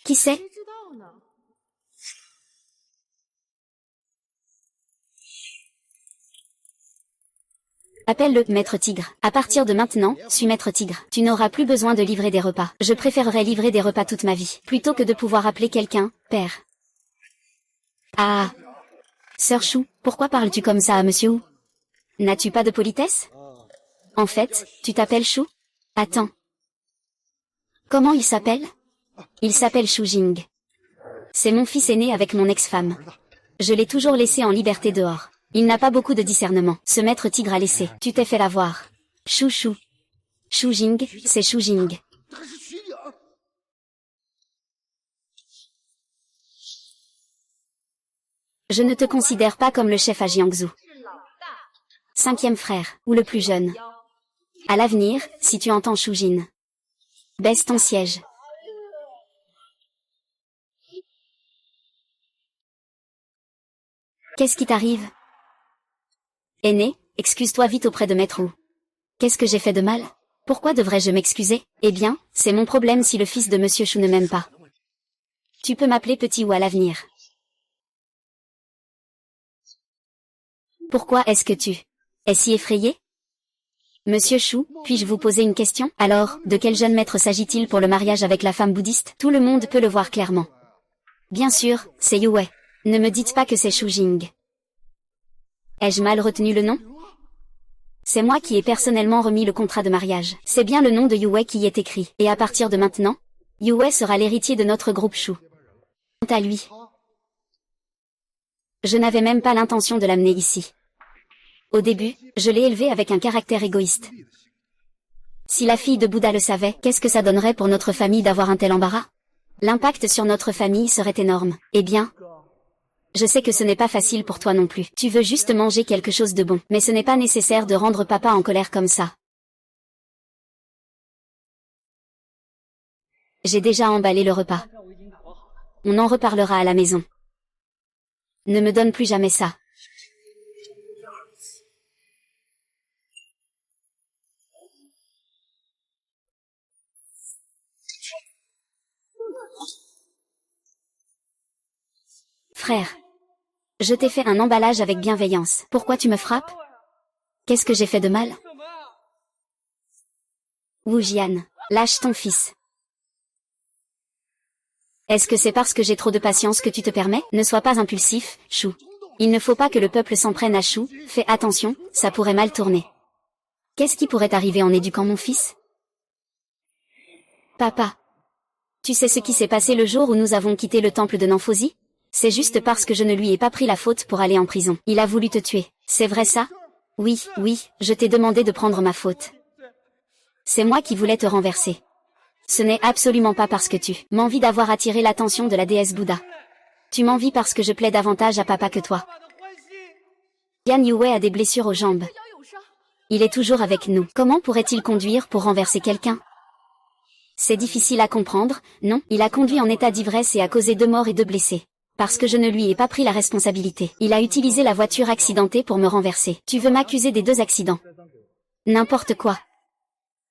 Qui sait? Appelle le Maître Tigre. À partir de maintenant, suis Maître Tigre. Tu n'auras plus besoin de livrer des repas. Je préférerais livrer des repas toute ma vie, plutôt que de pouvoir appeler quelqu'un, père. Ah. Sœur Chou, pourquoi parles-tu comme ça à Monsieur Wu? N'as-tu pas de politesse? En fait, tu t'appelles Chou? Attends. Comment il s'appelle? Il s'appelle Shu Jing. C'est mon fils aîné avec mon ex-femme. Je l'ai toujours laissé en liberté dehors. Il n'a pas beaucoup de discernement. Ce maître tigre a laissé. Tu t'es fait l'avoir. Chou Chou. Shu Jing, c'est Shu Jing. Je ne te considère pas comme le chef à Jiangsu. 5e frère, ou le plus jeune. À l'avenir, si tu entends Shu Jin. Baisse ton siège. Qu'est-ce qui t'arrive? Aîné, excuse-toi vite auprès de Maître Wu. Qu'est-ce que j'ai fait de mal? Pourquoi devrais-je m'excuser? Eh bien, c'est mon problème si le fils de Monsieur Chou ne m'aime pas. Tu peux m'appeler Petit Wu à l'avenir. Pourquoi est-ce que tu es si effrayé? Monsieur Chou, puis-je vous poser une question? Alors, de quel jeune maître s'agit-il pour le mariage avec la femme bouddhiste? Tout le monde peut le voir clairement. Bien sûr, c'est Yue. Ne me dites pas que c'est Shu Jing. Ai-je mal retenu le nom? C'est moi qui ai personnellement remis le contrat de mariage. C'est bien le nom de Yue qui y est écrit. Et à partir de maintenant, Yue sera l'héritier de notre groupe Chou. Quant à lui, je n'avais même pas l'intention de l'amener ici. Au début, je l'ai élevé avec un caractère égoïste. Si la fille de Bouddha le savait, qu'est-ce que ça donnerait pour notre famille d'avoir un tel embarras? L'impact sur notre famille serait énorme. Eh bien, Je sais que ce n'est pas facile pour toi non plus. Tu veux juste manger quelque chose de bon. Mais ce n'est pas nécessaire de rendre papa en colère comme ça. J'ai déjà emballé le repas. On en reparlera à la maison. Ne me donne plus jamais ça. Frère. Je t'ai fait un emballage avec bienveillance. Pourquoi tu me frappes? Qu'est-ce que j'ai fait de mal? Wu Jian, lâche ton fils. Est-ce que c'est parce que j'ai trop de patience que tu te permets? Ne sois pas impulsif, Chou. Il ne faut pas que le peuple s'en prenne à Chou, fais attention, ça pourrait mal tourner. Qu'est-ce qui pourrait arriver en éduquant mon fils? Papa. Tu sais ce qui s'est passé le jour où nous avons quitté le temple de Namphosi? C'est juste parce que je ne lui ai pas pris la faute pour aller en prison. Il a voulu te tuer. C'est vrai ça? Oui, je t'ai demandé de prendre ma faute. C'est moi qui voulais te renverser. Ce n'est absolument pas parce que tu m'envies d'avoir attiré l'attention de la déesse Bouddha. Tu m'envies parce que je plais davantage à papa que toi. Yan Yue a des blessures aux jambes. Il est toujours avec nous. Comment pourrait-il conduire pour renverser quelqu'un? C'est difficile à comprendre, non? Il a conduit en état d'ivresse et a causé 2 morts et 2 blessés. Parce que je ne lui ai pas pris la responsabilité. Il a utilisé la voiture accidentée pour me renverser. Tu veux m'accuser des 2 accidents? N'importe quoi.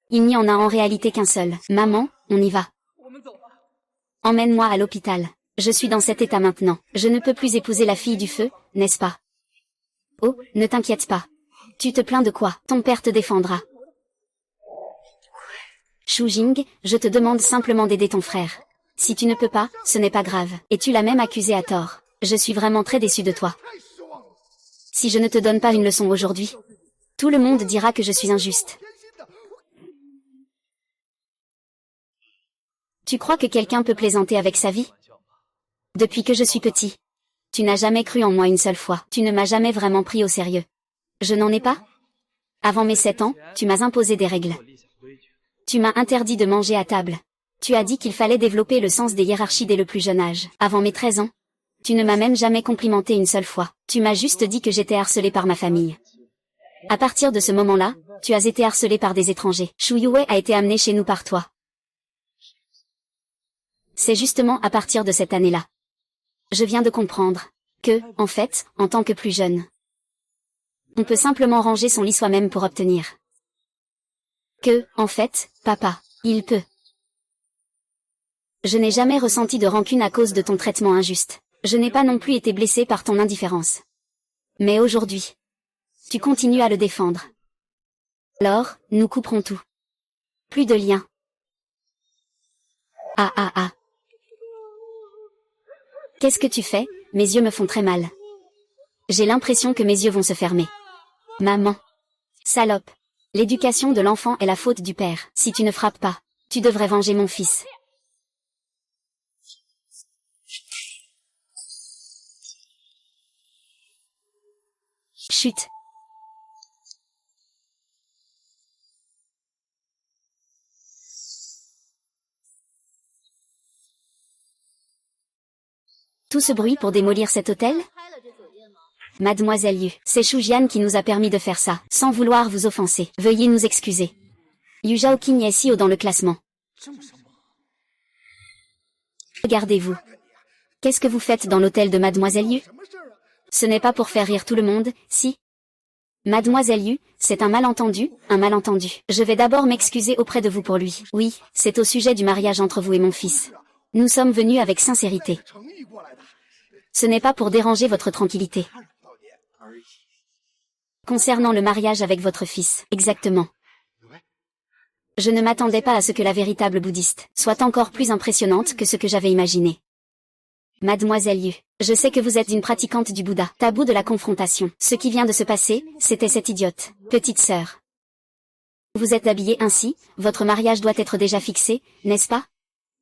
Il n'y en a en réalité qu'un seul. Maman, on y va. Emmène-moi à l'hôpital. Je suis dans cet état maintenant. Je ne peux plus épouser la fille du feu, n'est-ce pas? Oh, ne t'inquiète pas. Tu te plains de quoi? Ton père te défendra. Shu Jing, je te demande simplement d'aider ton frère. Si tu ne peux pas, ce n'est pas grave. Et tu l'as même accusé à tort. Je suis vraiment très déçu de toi. Si je ne te donne pas une leçon aujourd'hui, tout le monde dira que je suis injuste. Tu crois que quelqu'un peut plaisanter avec sa vie? Depuis que je suis petit. Tu n'as jamais cru en moi une seule fois. Tu ne m'as jamais vraiment pris au sérieux. Je n'en ai pas? Avant mes 7 ans, tu m'as imposé des règles. Tu m'as interdit de manger à table. Tu as dit qu'il fallait développer le sens des hiérarchies dès le plus jeune âge. Avant mes 13 ans, tu ne m'as même jamais complimenté une seule fois. Tu m'as juste dit que j'étais harcelée par ma famille. À partir de ce moment-là, tu as été harcelée par des étrangers. Shu Yue a été amené chez nous par toi. C'est justement à partir de cette année-là. Je viens de comprendre que, en fait, en tant que plus jeune, on peut simplement ranger son lit soi-même pour obtenir. Que, en fait, papa, il peut. Je n'ai jamais ressenti de rancune à cause de ton traitement injuste. Je n'ai pas non plus été blessée par ton indifférence. Mais aujourd'hui, tu continues à le défendre. Alors, nous couperons tout. Plus de lien. Ah. Qu'est-ce que tu fais? Mes yeux me font très mal. J'ai l'impression que mes yeux vont se fermer. Maman. Salope. L'éducation de l'enfant est la faute du père. Si tu ne frappes pas, tu devrais venger mon fils. Chut. Tout ce bruit pour démolir cet hôtel? Mademoiselle Yu, c'est Shu Jian qui nous a permis de faire ça, sans vouloir vous offenser. Veuillez nous excuser. Yu Zhaoqing est si haut dans le classement. Regardez-vous. Qu'est-ce que vous faites dans l'hôtel de Mademoiselle Yu? Ce n'est pas pour faire rire tout le monde, si? Mademoiselle Yu, c'est un malentendu, un malentendu. Je vais d'abord m'excuser auprès de vous pour lui. Oui, c'est au sujet du mariage entre vous et mon fils. Nous sommes venus avec sincérité. Ce n'est pas pour déranger votre tranquillité. Concernant le mariage avec votre fils, exactement. Je ne m'attendais pas à ce que la véritable bouddhiste soit encore plus impressionnante que ce que j'avais imaginé. Mademoiselle Yu, je sais que vous êtes une pratiquante du Bouddha, tabou de la confrontation. Ce qui vient de se passer, c'était cette idiote, petite sœur. Vous êtes habillée ainsi, votre mariage doit être déjà fixé, n'est-ce pas?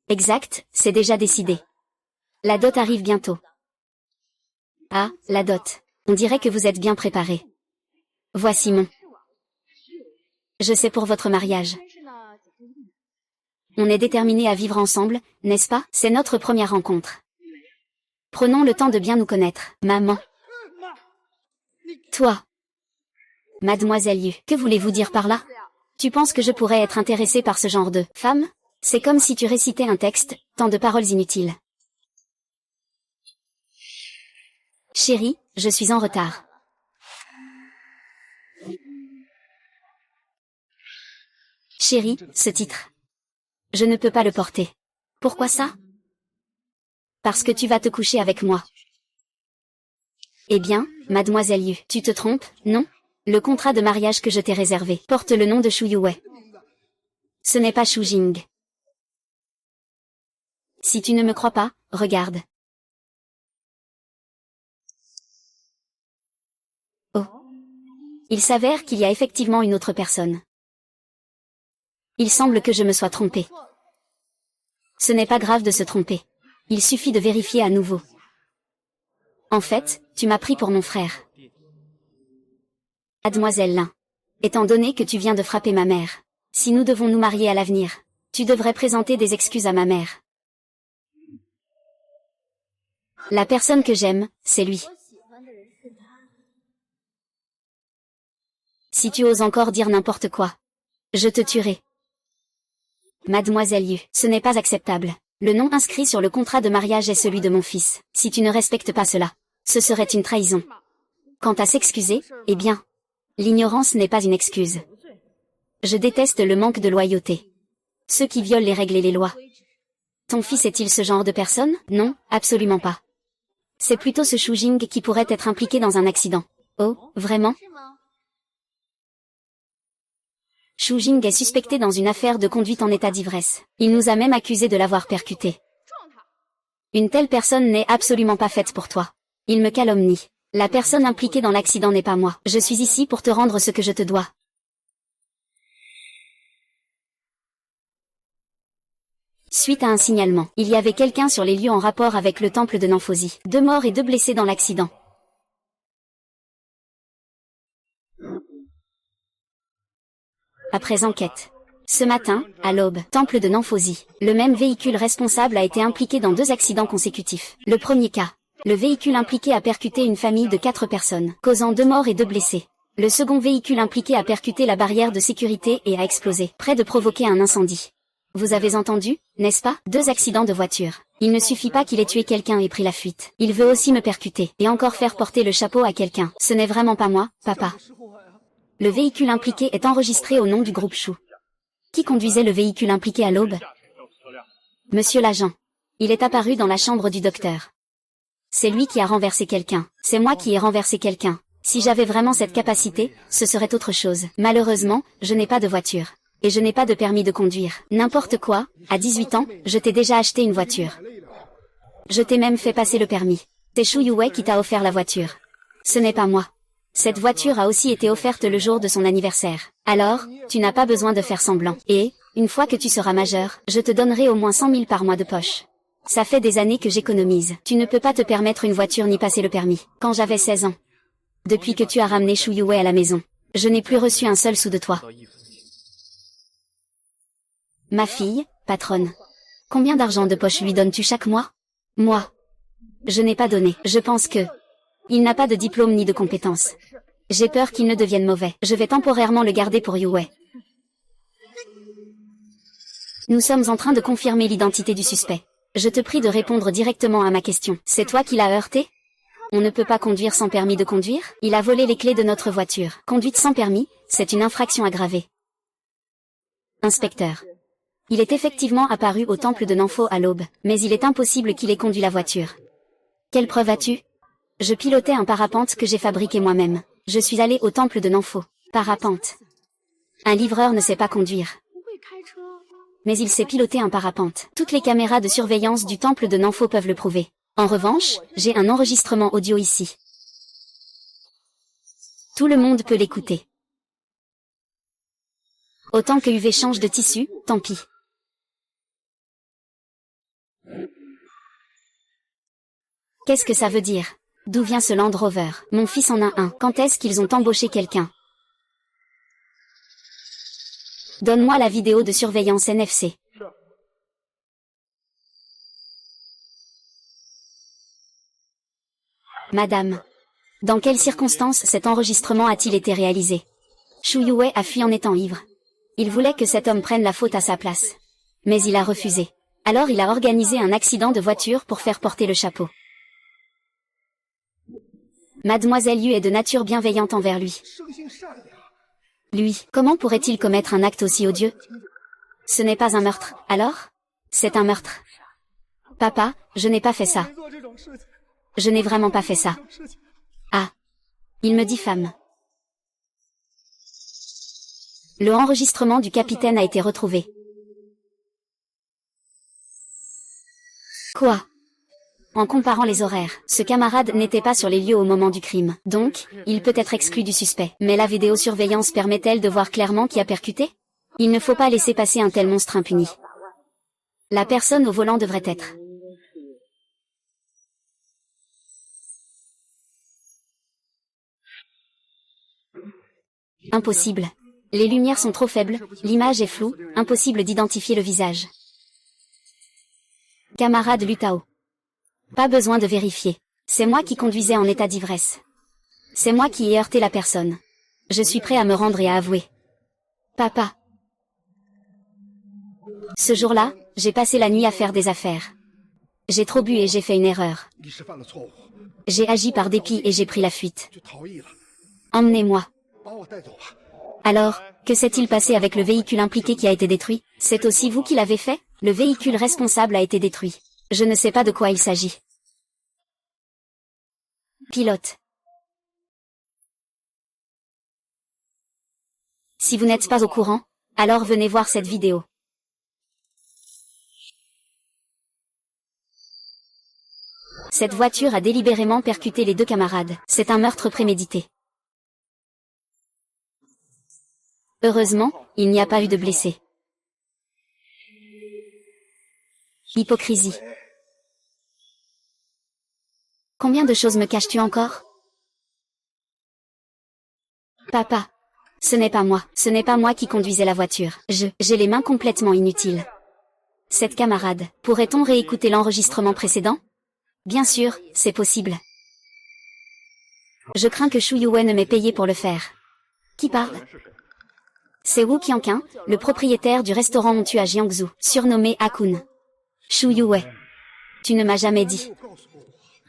Exact, c'est déjà décidé. La dot arrive bientôt. Ah, la dot. On dirait que vous êtes bien préparé. Voici mon. Je sais pour votre mariage. On est déterminés à vivre ensemble, n'est-ce pas? C'est notre première rencontre. Prenons le temps de bien nous connaître. Maman. Toi. Mademoiselle Yu, que voulez-vous dire par là? Tu penses que je pourrais être intéressée par ce genre de femme? C'est comme si tu récitais un texte, tant de paroles inutiles. Chérie, je suis en retard. Chérie, ce titre. Je ne peux pas le porter. Pourquoi ça? Parce que tu vas te coucher avec moi. Eh bien, mademoiselle Yu, tu te trompes, non? Le contrat de mariage que je t'ai réservé porte le nom de Shu Yuwei. Ce n'est pas Shu Jing. Si tu ne me crois pas, regarde. Oh. Il s'avère qu'il y a effectivement une autre personne. Il semble que je me sois trompée. Ce n'est pas grave de se tromper. Il suffit de vérifier à nouveau. En fait, tu m'as pris pour mon frère. Mademoiselle Lin. Étant donné que tu viens de frapper ma mère, si nous devons nous marier à l'avenir, tu devrais présenter des excuses à ma mère. La personne que j'aime, c'est lui. Si tu oses encore dire n'importe quoi, je te tuerai. Mademoiselle Yu, ce n'est pas acceptable. Le nom inscrit sur le contrat de mariage est celui de mon fils. Si tu ne respectes pas cela, ce serait une trahison. Quant à s'excuser, eh bien, l'ignorance n'est pas une excuse. Je déteste le manque de loyauté. Ceux qui violent les règles et les lois. Ton fils est-il ce genre de personne? Non, absolument pas. C'est plutôt ce Shu Jing qui pourrait être impliqué dans un accident. Oh, vraiment? Shu Jing est suspecté dans une affaire de conduite en état d'ivresse. Il nous a même accusés de l'avoir percuté. Une telle personne n'est absolument pas faite pour toi. Il me calomnie. La personne impliquée dans l'accident n'est pas moi. Je suis ici pour te rendre ce que je te dois. Suite à un signalement, il y avait quelqu'un sur les lieux en rapport avec le temple de Nanfosi. 2 morts et 2 blessés dans l'accident. Après enquête. Ce matin, à l'aube, temple de Nanfosi, le même véhicule responsable a été impliqué dans 2 accidents consécutifs. Le premier cas. Le véhicule impliqué a percuté une famille de 4 personnes, causant 2 morts et 2 blessés. Le second véhicule impliqué a percuté la barrière de sécurité et a explosé, près de provoquer un incendie. Vous avez entendu, n'est-ce pas? 2 accidents de voiture. Il ne suffit pas qu'il ait tué quelqu'un et pris la fuite. Il veut aussi me percuter, et encore faire porter le chapeau à quelqu'un. Ce n'est vraiment pas moi, papa. Le véhicule impliqué est enregistré au nom du groupe Chou. Qui conduisait le véhicule impliqué à l'aube? Monsieur l'agent. Il est apparu dans la chambre du docteur. C'est lui qui a renversé quelqu'un. C'est moi qui ai renversé quelqu'un. Si j'avais vraiment cette capacité, ce serait autre chose. Malheureusement, je n'ai pas de voiture. Et je n'ai pas de permis de conduire. N'importe quoi, à 18 ans, je t'ai déjà acheté une voiture. Je t'ai même fait passer le permis. C'est Shu Yuwei qui t'a offert la voiture. Ce n'est pas moi. Cette voiture a aussi été offerte le jour de son anniversaire. Alors, tu n'as pas besoin de faire semblant. Et, une fois que tu seras majeur, je te donnerai au moins 100 000 par mois de poche. Ça fait des années que j'économise. Tu ne peux pas te permettre une voiture ni passer le permis. Quand j'avais 16 ans. Depuis que tu as ramené Shu Yuwei à la maison, je n'ai plus reçu un seul sou de toi. Ma fille, patronne. Combien d'argent de poche lui donnes-tu chaque mois? Moi. Je n'ai pas donné. Je pense que... Il n'a pas de diplôme ni de compétences. J'ai peur qu'il ne devienne mauvais. Je vais temporairement le garder pour Yuwei. Nous sommes en train de confirmer l'identité du suspect. Je te prie de répondre directement à ma question. C'est toi qui l'as heurté? On ne peut pas conduire sans permis de conduire? Il a volé les clés de notre voiture. Conduite sans permis, c'est une infraction aggravée. Inspecteur. Il est effectivement apparu au temple de Nanfo à l'aube, mais il est impossible qu'il ait conduit la voiture. Quelle preuve as-tu? Je pilotais un parapente que j'ai fabriqué moi-même. Je suis allé au temple de Nanfo. Parapente. Un livreur ne sait pas conduire. Mais il sait piloter un parapente. Toutes les caméras de surveillance du temple de Nanfo peuvent le prouver. En revanche, j'ai un enregistrement audio ici. Tout le monde peut l'écouter. Autant que UV change de tissu, tant pis. Qu'est-ce que ça veut dire? D'où vient ce Land Rover? Mon fils en a un. Quand est-ce qu'ils ont embauché quelqu'un? Donne-moi la vidéo de surveillance NFC. Madame. Dans quelles circonstances cet enregistrement a-t-il été réalisé? Shu Yue a fui en étant ivre. Il voulait que cet homme prenne la faute à sa place. Mais il a refusé. Alors il a organisé un accident de voiture pour faire porter le chapeau. Mademoiselle Yu est de nature bienveillante envers lui. Lui, comment pourrait-il commettre un acte aussi odieux? Ce n'est pas un meurtre, alors? C'est un meurtre. Papa, je n'ai pas fait ça. Je n'ai vraiment pas fait ça. Ah. Il me diffame. Le enregistrement du capitaine a été retrouvé. Quoi? En comparant les horaires, ce camarade n'était pas sur les lieux au moment du crime. Donc, il peut être exclu du suspect. Mais la vidéosurveillance permet-elle de voir clairement qui a percuté? Il ne faut pas laisser passer un tel monstre impuni. La personne au volant devrait être. Impossible. Les lumières sont trop faibles, l'image est floue, impossible d'identifier le visage. Camarade Lutao. Pas besoin de vérifier. C'est moi qui conduisais en état d'ivresse. C'est moi qui ai heurté la personne. Je suis prêt à me rendre et à avouer. Papa. Ce jour-là, j'ai passé la nuit à faire des affaires. J'ai trop bu et j'ai fait une erreur. J'ai agi par dépit et j'ai pris la fuite. Emmenez-moi. Alors, que s'est-il passé avec le véhicule impliqué qui a été détruit? C'est aussi vous qui l'avez fait? Le véhicule responsable a été détruit. Je ne sais pas de quoi il s'agit. Pilote. Si vous n'êtes pas au courant, alors venez voir cette vidéo. Cette voiture a délibérément percuté les deux camarades. C'est un meurtre prémédité. Heureusement, il n'y a pas eu de blessés. Hypocrisie. Combien de choses me caches-tu encore? Papa. Ce n'est pas moi. Ce n'est pas moi qui conduisais la voiture. J'ai les mains complètement inutiles. Cette camarade. Pourrait-on réécouter l'enregistrement précédent? Bien sûr, c'est possible. Je crains que Shu Yue ne m'ait payé pour le faire. Qui parle? C'est Wu Qianqing, le propriétaire du restaurant Montu à Jiangsu, surnommé Akun. Shu Yue. Tu ne m'as jamais dit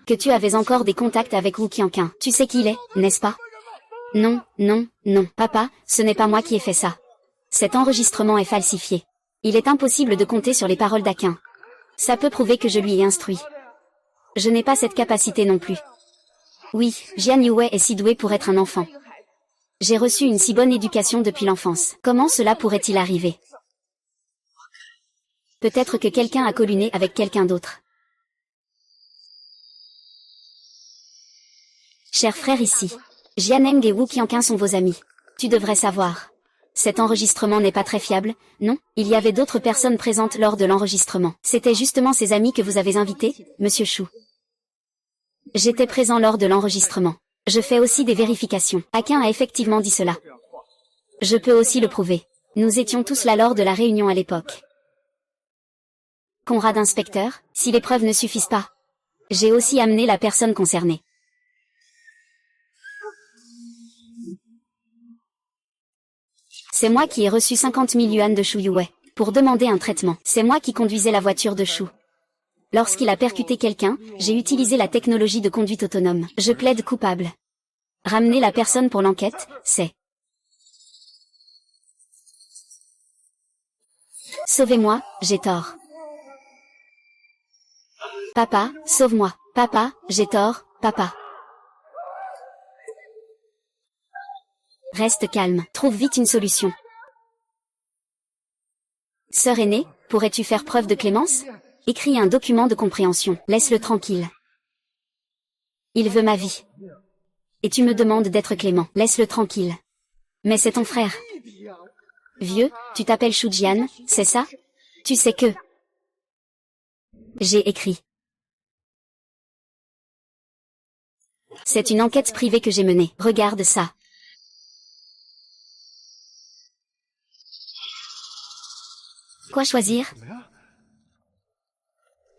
que tu avais encore des contacts avec Wu Qianqing. Tu sais qui il est, n'est-ce pas? Non, non, non. Papa, ce n'est pas moi qui ai fait ça. Cet enregistrement est falsifié. Il est impossible de compter sur les paroles d'Akin. Ça peut prouver que je lui ai instruit. Je n'ai pas cette capacité non plus. Oui, Jian Yue est si doué pour être un enfant. J'ai reçu une si bonne éducation depuis l'enfance. Comment cela pourrait-il arriver? Peut-être que quelqu'un a colluné avec quelqu'un d'autre. Cher frère ici. Jianeng et Wu Qianqing sont vos amis. Tu devrais savoir. Cet enregistrement n'est pas très fiable, non? Il y avait d'autres personnes présentes lors de l'enregistrement. C'était justement ces amis que vous avez invités, Monsieur Shu. J'étais présent lors de l'enregistrement. Je fais aussi des vérifications. Akin a effectivement dit cela. Je peux aussi le prouver. Nous étions tous là lors de la réunion à l'époque. Conrad inspecteur, si les preuves ne suffisent pas. J'ai aussi amené la personne concernée. C'est moi qui ai reçu 50 000 yuan de Shu Yue, pour demander un traitement. C'est moi qui conduisais la voiture de Shu. Lorsqu'il a percuté quelqu'un, j'ai utilisé la technologie de conduite autonome. Je plaide coupable. Ramener la personne pour l'enquête, c'est... Sauvez-moi, j'ai tort. Papa, sauve-moi. Papa, j'ai tort, papa. Reste calme, trouve vite une solution. Sœur aînée, pourrais-tu faire preuve de clémence? Écris un document de compréhension, laisse-le tranquille. Il veut ma vie. Et tu me demandes d'être clément, laisse-le tranquille. Mais c'est ton frère. Vieux, tu t'appelles Shu Jian, c'est ça? Tu sais que... J'ai écrit. C'est une enquête privée que j'ai menée, regarde ça. Quoi choisir?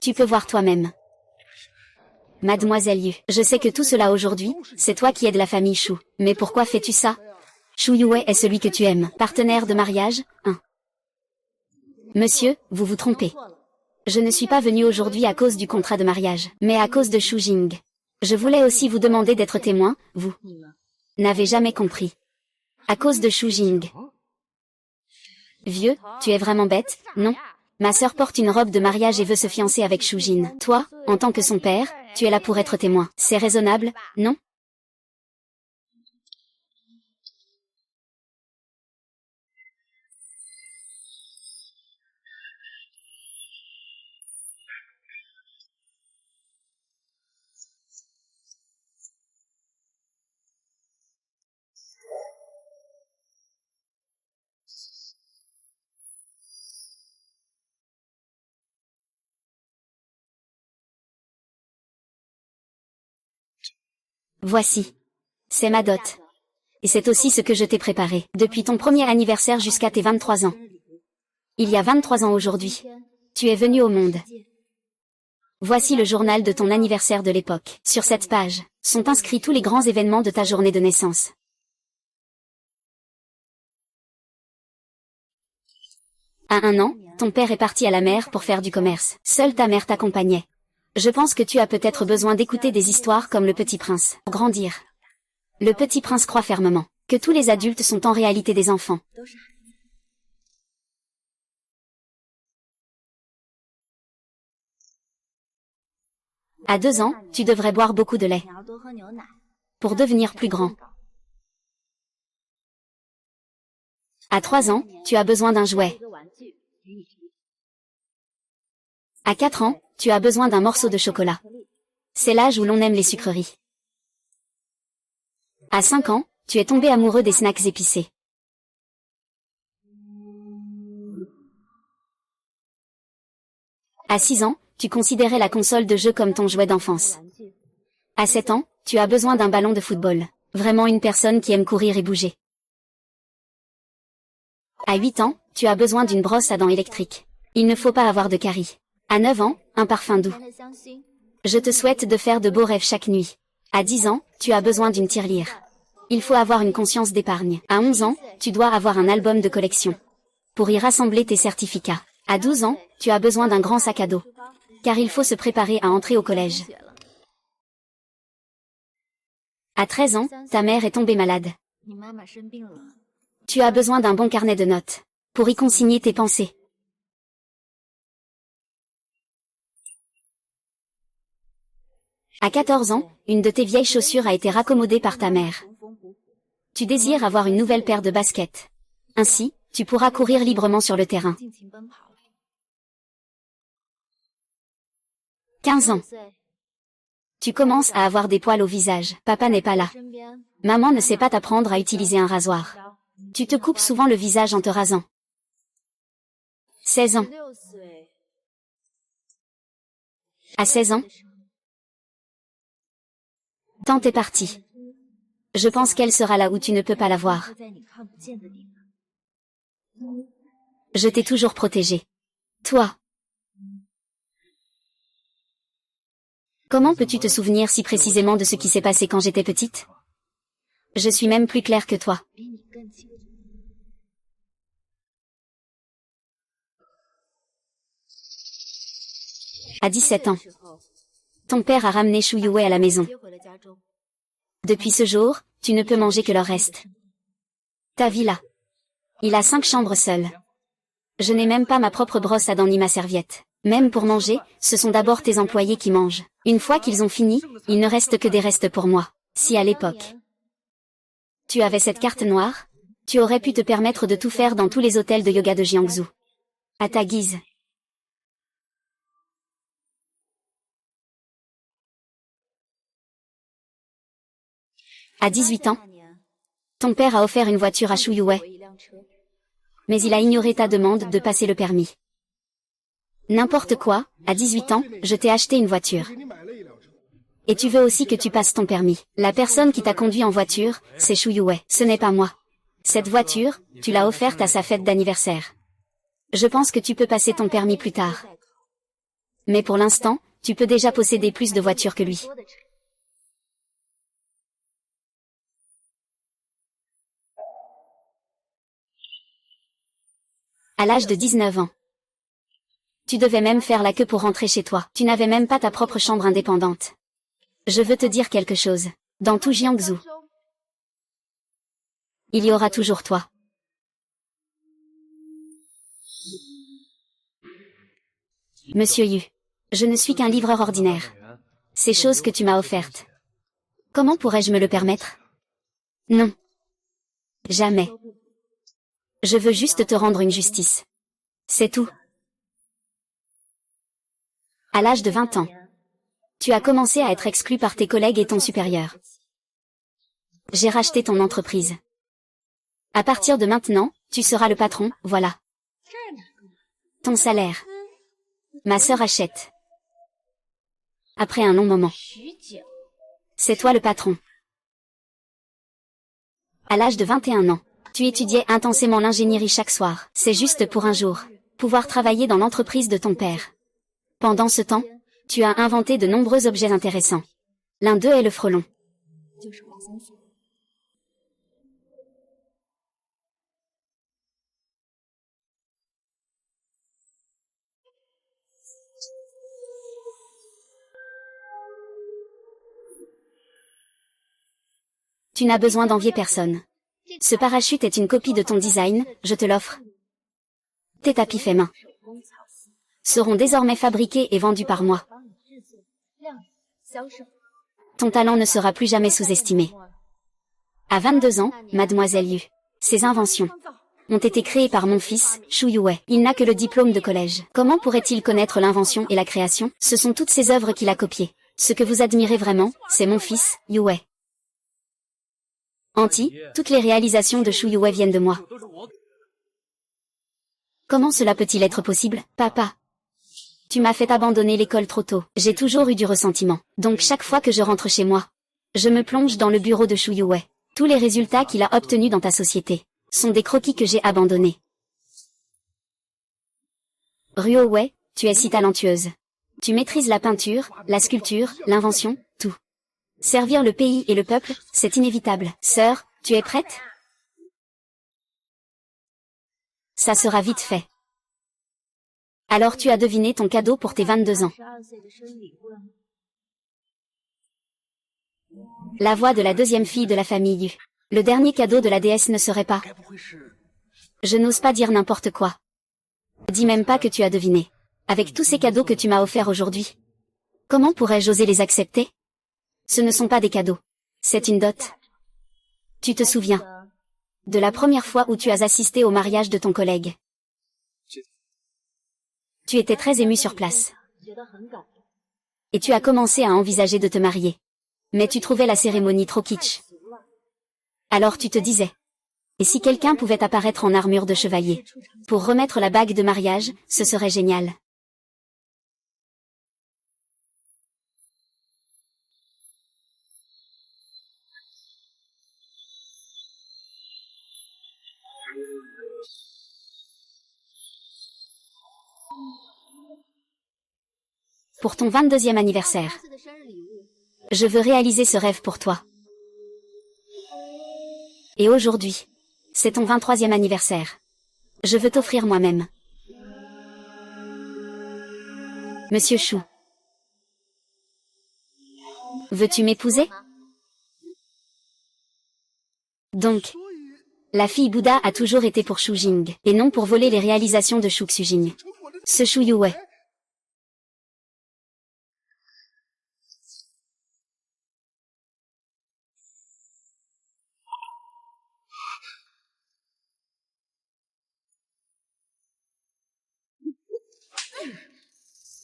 Tu peux voir toi-même. Mademoiselle Yu, je sais que tout cela aujourd'hui, c'est toi qui aides la famille Shu. Mais pourquoi fais-tu ça? Shu Yue est celui que tu aimes. Partenaire de mariage, 1. Monsieur, vous vous trompez. Je ne suis pas venu aujourd'hui à cause du contrat de mariage, mais à cause de Shu Jing. Je voulais aussi vous demander d'être témoin, vous n'avez jamais compris. À cause de Shu Jing. Vieux, tu es vraiment bête, non? Ma sœur porte une robe de mariage et veut se fiancer avec Shu Jin. Toi, en tant que son père, tu es là pour être témoin. C'est raisonnable, non? Voici. C'est ma dot. Et c'est aussi ce que je t'ai préparé, depuis ton premier anniversaire jusqu'à tes 23 ans. Il y a 23 ans aujourd'hui. Tu es venu au monde. Voici le journal de ton anniversaire de l'époque. Sur cette page, sont inscrits tous les grands événements de ta journée de naissance. À 1 an, ton père est parti à la mer pour faire du commerce. Seule ta mère t'accompagnait. Je pense que tu as peut-être besoin d'écouter des histoires comme Le Petit Prince. Pour grandir. Le Petit Prince croit fermement que tous les adultes sont en réalité des enfants. À 2 ans, tu devrais boire beaucoup de lait pour devenir plus grand. À 3 ans, tu as besoin d'un jouet. À 4 ans, tu as besoin d'un morceau de chocolat. C'est l'âge où l'on aime les sucreries. À 5 ans, tu es tombé amoureux des snacks épicés. À 6 ans, tu considérais la console de jeu comme ton jouet d'enfance. À 7 ans, tu as besoin d'un ballon de football. Vraiment une personne qui aime courir et bouger. À 8 ans, tu as besoin d'une brosse à dents électrique. Il ne faut pas avoir de caries. À 9 ans, un parfum doux. Je te souhaite de faire de beaux rêves chaque nuit. À 10 ans, tu as besoin d'une tirelire. Il faut avoir une conscience d'épargne. À 11 ans, tu dois avoir un album de collection pour y rassembler tes certificats. À 12 ans, tu as besoin d'un grand sac à dos, car il faut se préparer à entrer au collège. À 13 ans, ta mère est tombée malade. Tu as besoin d'un bon carnet de notes pour y consigner tes pensées. À 14 ans, une de tes vieilles chaussures a été raccommodée par ta mère. Tu désires avoir une nouvelle paire de baskets. Ainsi, tu pourras courir librement sur le terrain. 15 ans. Tu commences à avoir des poils au visage. Papa n'est pas là. Maman ne sait pas t'apprendre à utiliser un rasoir. Tu te coupes souvent le visage en te rasant. 16 ans. À 16 ans, tante est partie. Je pense qu'elle sera là où tu ne peux pas la voir. Je t'ai toujours protégée. Toi. Comment peux-tu te souvenir si précisément de ce qui s'est passé quand j'étais petite? Je suis même plus claire que toi. À 17 ans. Ton père a ramené Shu Yue à la maison. Depuis ce jour, tu ne peux manger que leur reste. Ta villa. Il a 5 chambres seules. Je n'ai même pas ma propre brosse à dents ni ma serviette. Même pour manger, ce sont d'abord tes employés qui mangent. Une fois qu'ils ont fini, il ne reste que des restes pour moi. Si à l'époque, tu avais cette carte noire, tu aurais pu te permettre de tout faire dans tous les hôtels de yoga de Jiangsu. À ta guise. À 18 ans, ton père a offert une voiture à Shu Yue. Mais il a ignoré ta demande de passer le permis. N'importe quoi, à 18 ans, je t'ai acheté une voiture. Et tu veux aussi que tu passes ton permis. La personne qui t'a conduit en voiture, c'est Shu Yue. Ce n'est pas moi. Cette voiture, tu l'as offerte à sa fête d'anniversaire. Je pense que tu peux passer ton permis plus tard. Mais pour l'instant, Tu peux déjà posséder plus de voitures que lui. À l'âge de 19 ans. Tu devais même faire la queue pour rentrer chez toi. Tu n'avais même pas ta propre chambre indépendante. Je veux te dire quelque chose. Dans tout Jiangsu, il y aura toujours toi. Monsieur Yu, je ne suis qu'un livreur ordinaire. Ces choses que tu m'as offertes. Comment pourrais-je me le permettre? Non. Jamais. Je veux juste te rendre une justice. C'est tout. À l'âge de 20 ans, tu as commencé à être exclu par tes collègues et ton supérieur. J'ai racheté ton entreprise. À partir de maintenant, tu seras le patron, voilà. Ton salaire. Ma sœur achète. Après un long moment. C'est toi le patron. À l'âge de 21 ans, tu étudiais intensément l'ingénierie chaque soir. C'est juste pour un jour. Pouvoir travailler dans l'entreprise de ton père. Pendant ce temps, tu as inventé de nombreux objets intéressants. L'un d'eux est le frelon. Tu n'as besoin d'envier personne. Ce parachute est une copie de ton design, je te l'offre. Tes tapis faits main seront désormais fabriqués et vendus par moi. Ton talent ne sera plus jamais sous-estimé. À 22 ans, mademoiselle Yu, ces inventions ont été créées par mon fils, Shu Yuwei. Il n'a que le diplôme de collège. Comment pourrait-il connaître l'invention et la création? Ce sont toutes ces œuvres qu'il a copiées. Ce que vous admirez vraiment, c'est mon fils, Yuwei. Toutes les réalisations de Shu Yuwei viennent de moi. Comment cela peut-il être possible, papa? Tu m'as fait abandonner l'école trop tôt. J'ai toujours eu du ressentiment. Donc chaque fois que je rentre chez moi, je me plonge dans le bureau de Shu Yuwei. Tous les résultats qu'il a obtenus dans ta société sont des croquis que j'ai abandonnés. Ruo Wei, tu es si talentueuse. Tu maîtrises la peinture, la sculpture, l'invention, tout. Servir le pays et le peuple, c'est inévitable. Sœur, tu es prête? Ça sera vite fait. Alors tu as deviné ton cadeau pour tes 22 ans. La voix de la deuxième fille de la famille Yu. Le dernier cadeau de la déesse ne serait pas... Je n'ose pas dire n'importe quoi. Dis même pas que tu as deviné. Avec tous ces cadeaux que tu m'as offerts aujourd'hui. Comment pourrais-je oser les accepter? Ce ne sont pas des cadeaux. C'est une dot. Tu te souviens de la première fois où tu as assisté au mariage de ton collègue? Tu étais très ému sur place. Et tu as commencé à envisager de te marier. Mais tu trouvais la cérémonie trop kitsch. Alors tu te disais, et si quelqu'un pouvait apparaître en armure de chevalier pour remettre la bague de mariage, ce serait génial. Pour ton 22e anniversaire, je veux réaliser ce rêve pour toi. Et aujourd'hui, c'est ton 23e anniversaire. Je veux t'offrir moi-même. Monsieur Shu. Veux-tu m'épouser? Donc, la fille Bouddha a toujours été pour Shu Jing, et non pour voler les réalisations de Shu Xujing. Ce Shu Yuwei.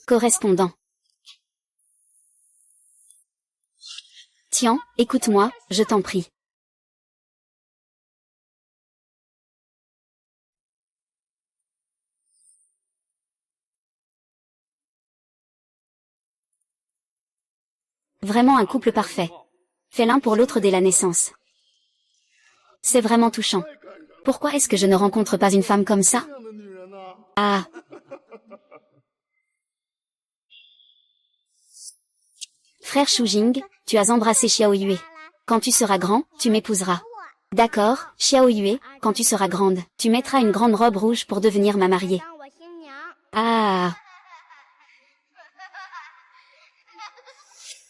Correspondant. Tiens, écoute-moi, je t'en prie. Vraiment un couple parfait. Fait l'un pour l'autre dès la naissance. C'est vraiment touchant. Pourquoi est-ce que je ne rencontre pas une femme comme ça? Ah. Frère Shujing, tu as embrassé Xiao Yue. Quand tu seras grand, tu m'épouseras. D'accord, Xiao Yue, quand tu seras grande, tu mettras une grande robe rouge pour devenir ma mariée. Ah.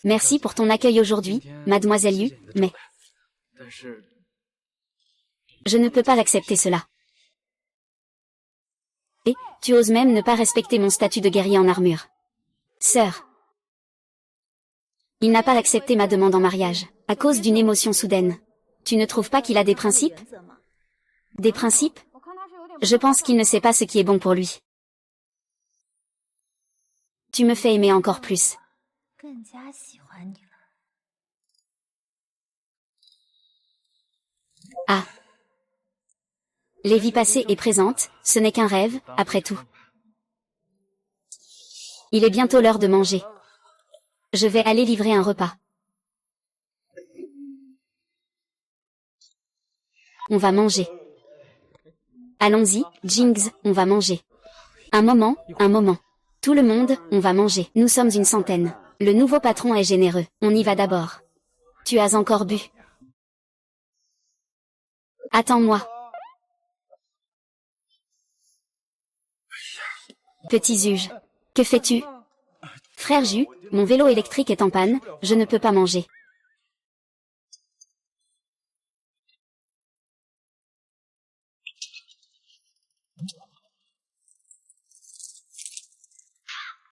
Merci pour ton accueil aujourd'hui, mademoiselle Yu, mais je ne peux pas accepter cela. Et, tu oses même ne pas respecter mon statut de guerrier en armure. Sœur. Il n'a pas accepté ma demande en mariage, à cause d'une émotion soudaine. Tu ne trouves pas qu'il a des principes? Des principes? Je pense qu'il ne sait pas ce qui est bon pour lui. Tu me fais aimer encore plus. Ah. Les vies passées et présentes, ce n'est qu'un rêve, après tout. Il est bientôt l'heure de manger. Je vais aller livrer un repas. On va manger. Allons-y, Jings, on va manger. Un moment, un moment. Tout le monde, on va manger. Nous sommes une centaine. Le nouveau patron est généreux. On y va d'abord. Tu as encore bu. Attends-moi. Petit Zuge. Que fais-tu? Frère Ju, mon vélo électrique est en panne, je ne peux pas manger.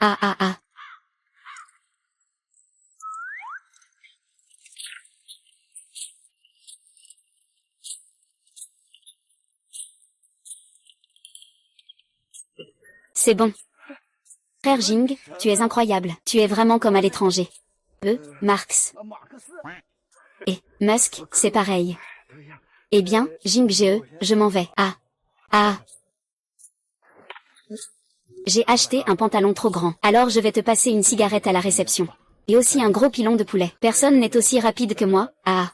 Ah ah ah. C'est bon. Frère Jing, tu es incroyable. Tu es vraiment comme à l'étranger. Marx. Et, Musk, c'est pareil. Eh bien, Jing je m'en vais. Ah. Ah. J'ai acheté un pantalon trop grand. Alors je vais te passer une cigarette à la réception. Et aussi un gros pilon de poulet. Personne n'est aussi rapide que moi. Ah.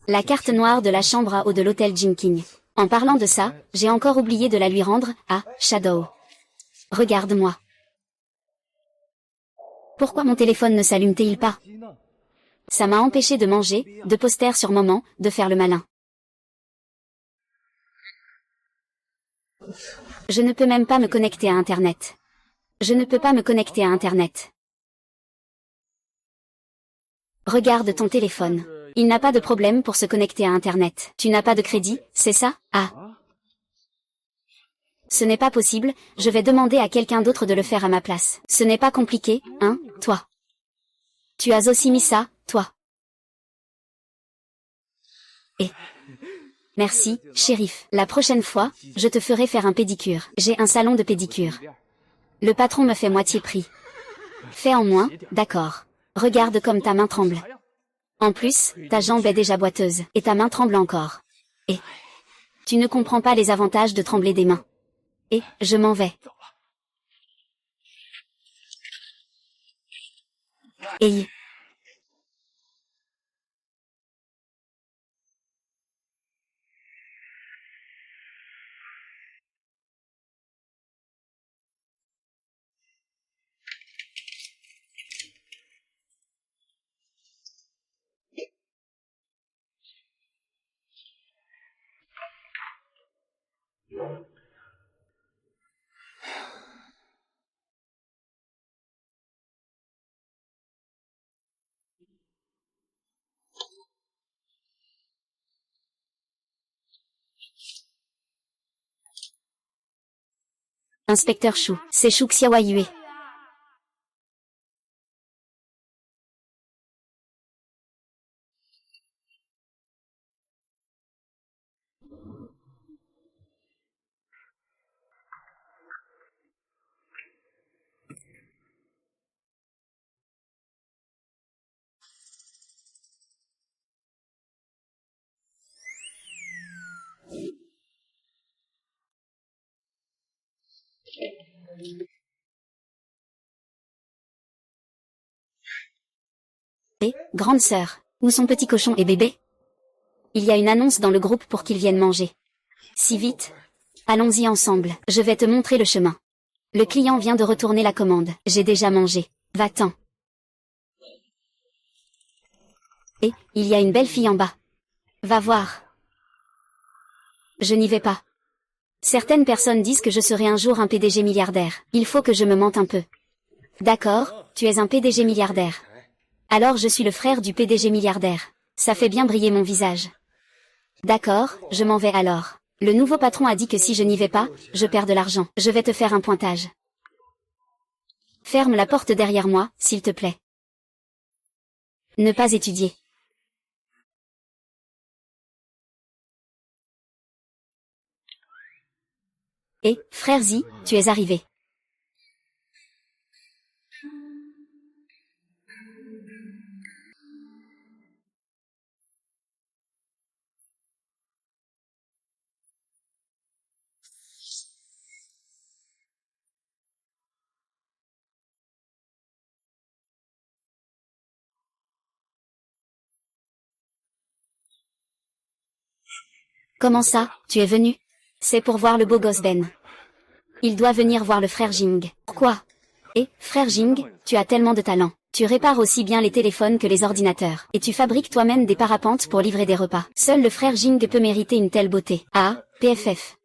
La carte noire de la chambre à eau de l'hôtel Jinking. En parlant de ça, j'ai encore oublié de la lui rendre, à Shadow. Regarde-moi. Pourquoi mon téléphone ne s'allume-t-il pas? Ça m'a empêché de manger, de poster sur moment, de faire le malin. Je ne peux même pas me connecter à Internet. Je ne peux pas me connecter à Internet. Regarde ton téléphone. Il n'a pas de problème pour se connecter à Internet. Tu n'as pas de crédit, c'est ça? Ah. Ce n'est pas possible, je vais demander à quelqu'un d'autre de le faire à ma place. Ce n'est pas compliqué, hein, toi. Tu as aussi mis ça, toi. Et... Merci, shérif. La prochaine fois, je te ferai faire un pédicure. J'ai un salon de pédicure. Le patron me fait moitié prix. Fais en moins, d'accord. Regarde comme ta main tremble. En plus, ta jambe est déjà boiteuse, et ta main tremble encore. Et tu ne comprends pas les avantages de trembler des mains. Et je m'en vais. Et Inspecteur Chou, c'est Chou Xiaoyue. Et, grande sœur, où sont petit cochon et bébé? Il y a une annonce dans le groupe pour qu'ils viennent manger. Si vite. Allons-y ensemble. Je vais te montrer le chemin. Le client vient de retourner la commande. J'ai déjà mangé. Va-t'en. Et, il y a une belle fille en bas. Va voir. Je n'y vais pas. Certaines personnes disent que je serai un jour un PDG milliardaire. Il faut que je me mente un peu. D'accord, tu es un PDG milliardaire. Alors je suis le frère du PDG milliardaire. Ça fait bien briller mon visage. D'accord, je m'en vais alors. Le nouveau patron a dit que si je n'y vais pas, je perds de l'argent. Je vais te faire un pointage. Ferme la porte derrière moi, s'il te plaît. Ne pas étudier. Et, frère Zi, tu es arrivé. Comment ça, tu es venu? C'est pour voir le beau gosse Ben. Il doit venir voir le frère Jing. Pourquoi? Et, frère Jing, tu as tellement de talent. Tu répares aussi bien les téléphones que les ordinateurs. Et tu fabriques toi-même des parapentes pour livrer des repas. Seul le frère Jing peut mériter une telle beauté. Ah, PFF.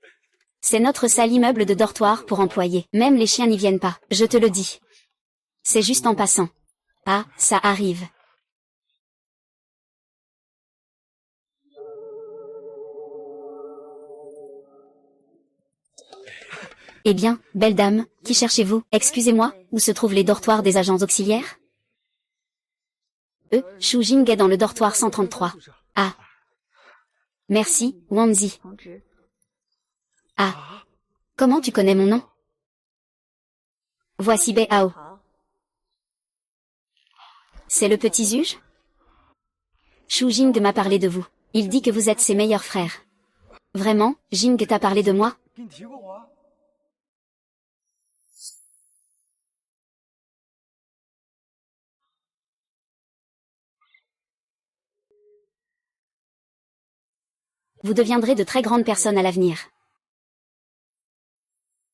C'est notre sale immeuble de dortoir pour employés. Même les chiens n'y viennent pas, je te le dis. C'est juste en passant. Ah, ça arrive. Eh bien, belle dame, qui cherchez-vous? Excusez-moi, où se trouvent les dortoirs des agents auxiliaires? Shu Jing est dans le dortoir 133. Ah. Merci, Wanzi. Ah. Comment tu connais mon nom? Voici Bei Hao. C'est le petit Zuge? Shu Jing m'a parlé de vous. Il dit que vous êtes ses meilleurs frères. Vraiment, Jing t'a parlé de moi? Vous deviendrez de très grandes personnes à l'avenir.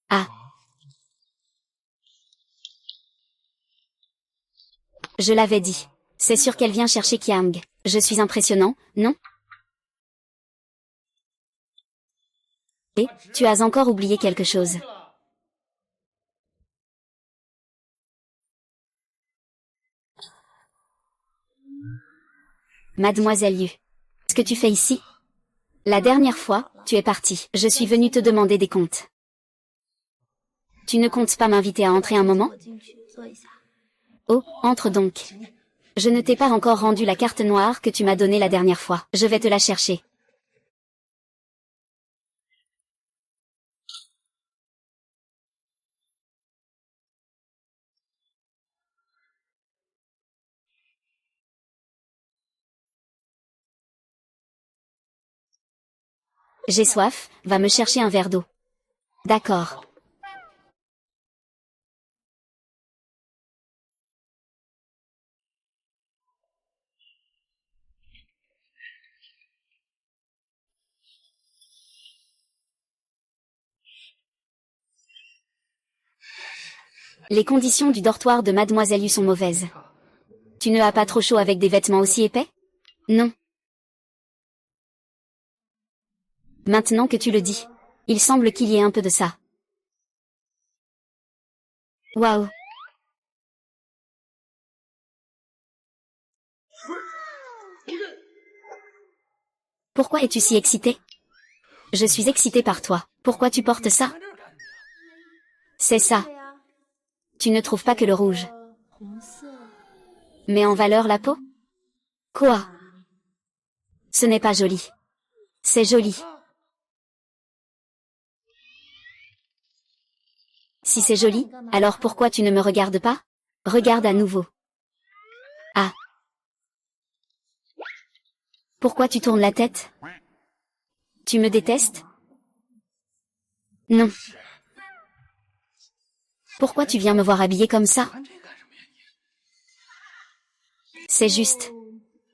Ah. Je l'avais dit. C'est sûr qu'elle vient chercher Kiang. Je suis impressionnant, non? Et, tu as encore oublié quelque chose. Mademoiselle Yu. Qu'est-ce que tu fais ici? La dernière fois, tu es partie. Je suis venue te demander des comptes. Tu ne comptes pas m'inviter à entrer un moment? Oh, entre donc. Je ne t'ai pas encore rendu la carte noire que tu m'as donnée la dernière fois. Je vais te la chercher. J'ai soif, va me chercher un verre d'eau. D'accord. Les conditions du dortoir de Mademoiselle Yu sont mauvaises. Tu ne as pas trop chaud avec des vêtements aussi épais? Non. Maintenant que tu le dis. Il semble qu'il y ait un peu de ça. Waouh. Pourquoi es-tu si excité? Je suis excité par toi. Pourquoi tu portes ça? C'est ça. Tu ne trouves pas que le rouge met en valeur la peau? Quoi? Ce n'est pas joli. C'est joli. Si c'est joli, alors pourquoi tu ne me regardes pas? Regarde à nouveau. Ah. Pourquoi tu tournes la tête? Tu me détestes? Non. Pourquoi tu viens me voir habillée comme ça? C'est juste.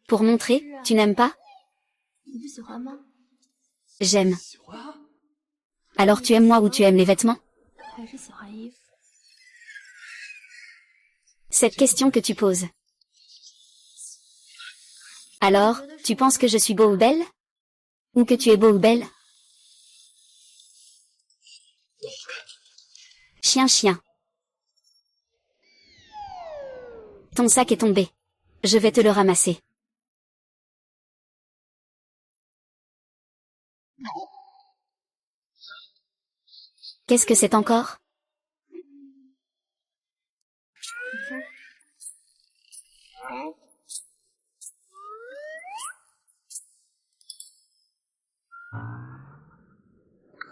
Pour montrer, tu n'aimes pas? J'aime. Alors tu aimes moi ou tu aimes les vêtements? Cette question que tu poses. Alors, tu penses que je suis beau ou belle? Ou que tu es beau ou belle? Chien, chien. Ton sac est tombé. Je vais te le ramasser. Qu'est-ce que c'est encore?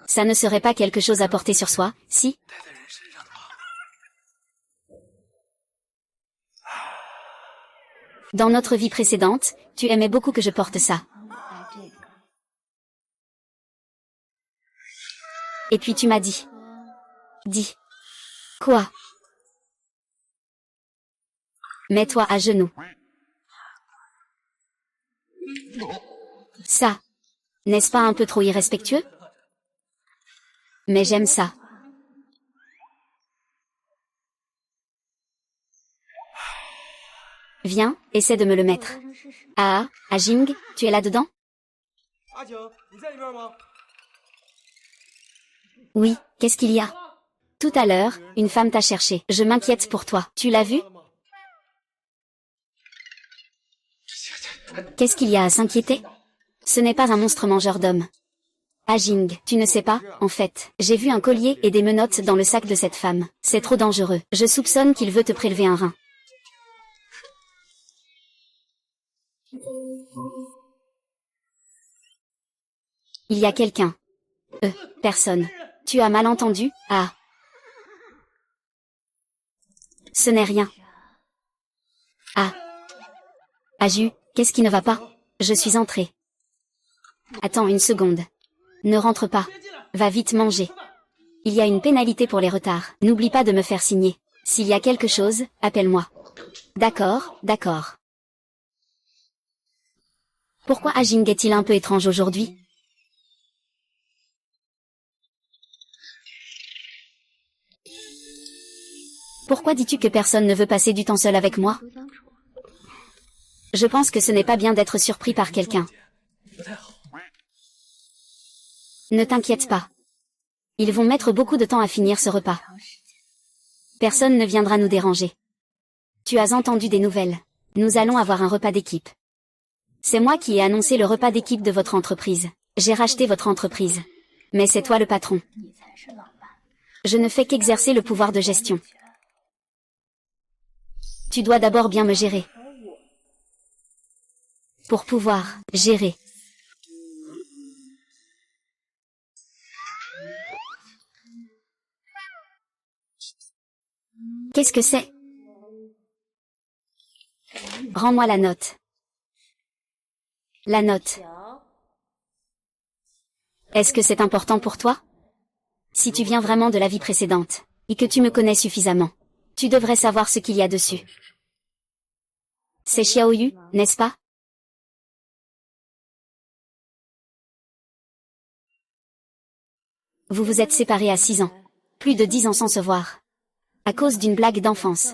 Ça ne serait pas quelque chose à porter sur soi, si? Dans notre vie précédente, tu aimais beaucoup que je porte ça. Et puis tu m'as dit. Dis. Quoi? Mets-toi à genoux. Ça. N'est-ce pas un peu trop irrespectueux? Mais j'aime ça. Viens, essaie de me le mettre. Ah, Jing, tu es là-dedans? Oui, qu'est-ce qu'il y a? Tout à l'heure, une femme t'a cherché. Je m'inquiète pour toi. Tu l'as vu? Qu'est-ce qu'il y a à s'inquiéter? Ce n'est pas un monstre mangeur d'hommes. Jing, tu ne sais pas, en fait, j'ai vu un collier et des menottes dans le sac de cette femme. C'est trop dangereux. Je soupçonne qu'il veut te prélever un rein. Il y a quelqu'un. Personne. Tu as mal entendu? Ah. Ce n'est rien. Ah. Aju, qu'est-ce qui ne va pas? Je suis entrée. Attends une seconde. Ne rentre pas. Va vite manger. Il y a une pénalité pour les retards. N'oublie pas de me faire signer. S'il y a quelque chose, appelle-moi. D'accord, d'accord. Pourquoi Jing est-il un peu étrange aujourd'hui? Pourquoi dis-tu que personne ne veut passer du temps seul avec moi? Je pense que ce n'est pas bien d'être surpris par quelqu'un. Ne t'inquiète pas. Ils vont mettre beaucoup de temps à finir ce repas. Personne ne viendra nous déranger. Tu as entendu des nouvelles. Nous allons avoir un repas d'équipe. C'est moi qui ai annoncé le repas d'équipe de votre entreprise. J'ai racheté votre entreprise. Mais c'est toi le patron. Je ne fais qu'exercer le pouvoir de gestion. Tu dois d'abord bien me gérer. Pour pouvoir gérer. Qu'est-ce que c'est? Rends-moi la note. La note. Est-ce que c'est important pour toi? Si tu viens vraiment de la vie précédente, et que tu me connais suffisamment, tu devrais savoir ce qu'il y a dessus. C'est Xiaoyu, n'est-ce pas? Vous vous êtes séparés à 6 ans. Plus de 10 ans sans se voir. À cause d'une blague d'enfance.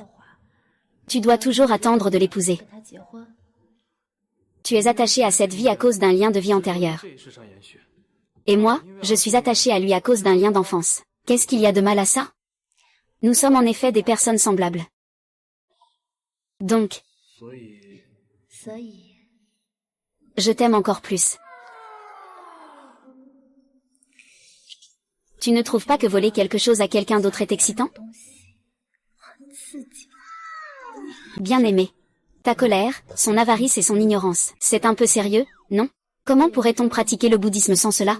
Tu dois toujours attendre de l'épouser. Tu es attaché à cette vie à cause d'un lien de vie antérieur. Et moi, je suis attaché à lui à cause d'un lien d'enfance. Qu'est-ce qu'il y a de mal à ça? Nous sommes en effet des personnes semblables. Donc, je t'aime encore plus. Tu ne trouves pas que voler quelque chose à quelqu'un d'autre est excitant? Bien aimé. Ta colère, son avarice et son ignorance, c'est un peu sérieux, non? Comment pourrait-on pratiquer le bouddhisme sans cela?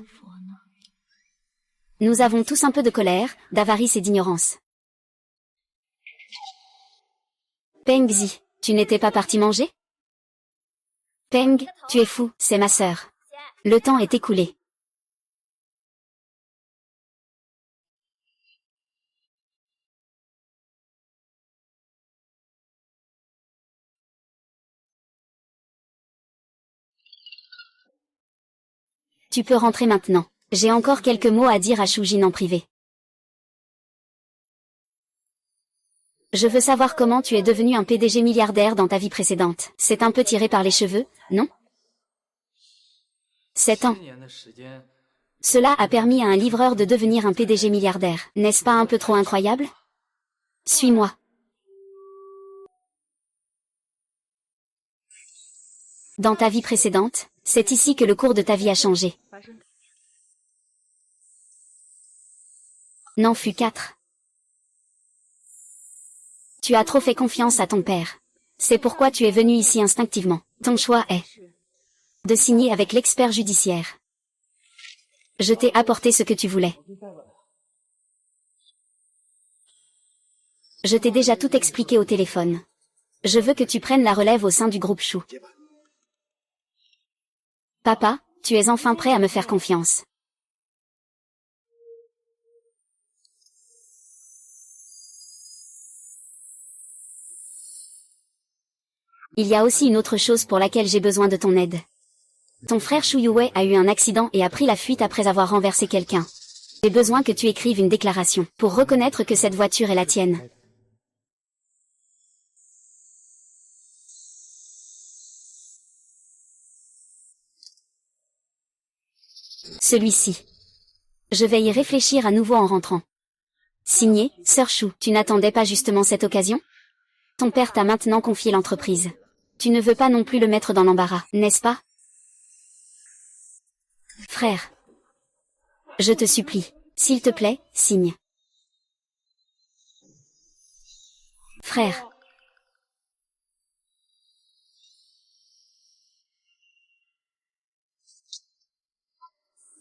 Nous avons tous un peu de colère, d'avarice et d'ignorance. Peng Zi, tu n'étais pas parti manger? Peng, tu es fou, c'est ma sœur. Le temps est écoulé. Tu peux rentrer maintenant. J'ai encore quelques mots à dire à Shujin en privé. Je veux savoir comment tu es devenu un PDG milliardaire dans ta vie précédente. C'est un peu tiré par les cheveux, non? 7 ans. Cela a permis à un livreur de devenir un PDG milliardaire. N'est-ce pas un peu trop incroyable? Suis-moi. Dans ta vie précédente, c'est ici que le cours de ta vie a changé. N'en fut 4. Tu as trop fait confiance à ton père. C'est pourquoi tu es venu ici instinctivement. Ton choix est de signer avec l'expert judiciaire. Je t'ai apporté ce que tu voulais. Je t'ai déjà tout expliqué au téléphone. Je veux que tu prennes la relève au sein du groupe Chou. Papa, tu es enfin prêt à me faire confiance. Il y a aussi une autre chose pour laquelle j'ai besoin de ton aide. Ton frère Shu Yue a eu un accident et a pris la fuite après avoir renversé quelqu'un. J'ai besoin que tu écrives une déclaration pour reconnaître que cette voiture est la tienne. Celui-ci. Je vais y réfléchir à nouveau en rentrant. Signé, Sœur Chou. Tu n'attendais pas justement cette occasion? Ton père t'a maintenant confié l'entreprise. Tu ne veux pas non plus le mettre dans l'embarras, n'est-ce pas? Frère. Je te supplie, s'il te plaît, signe. Frère.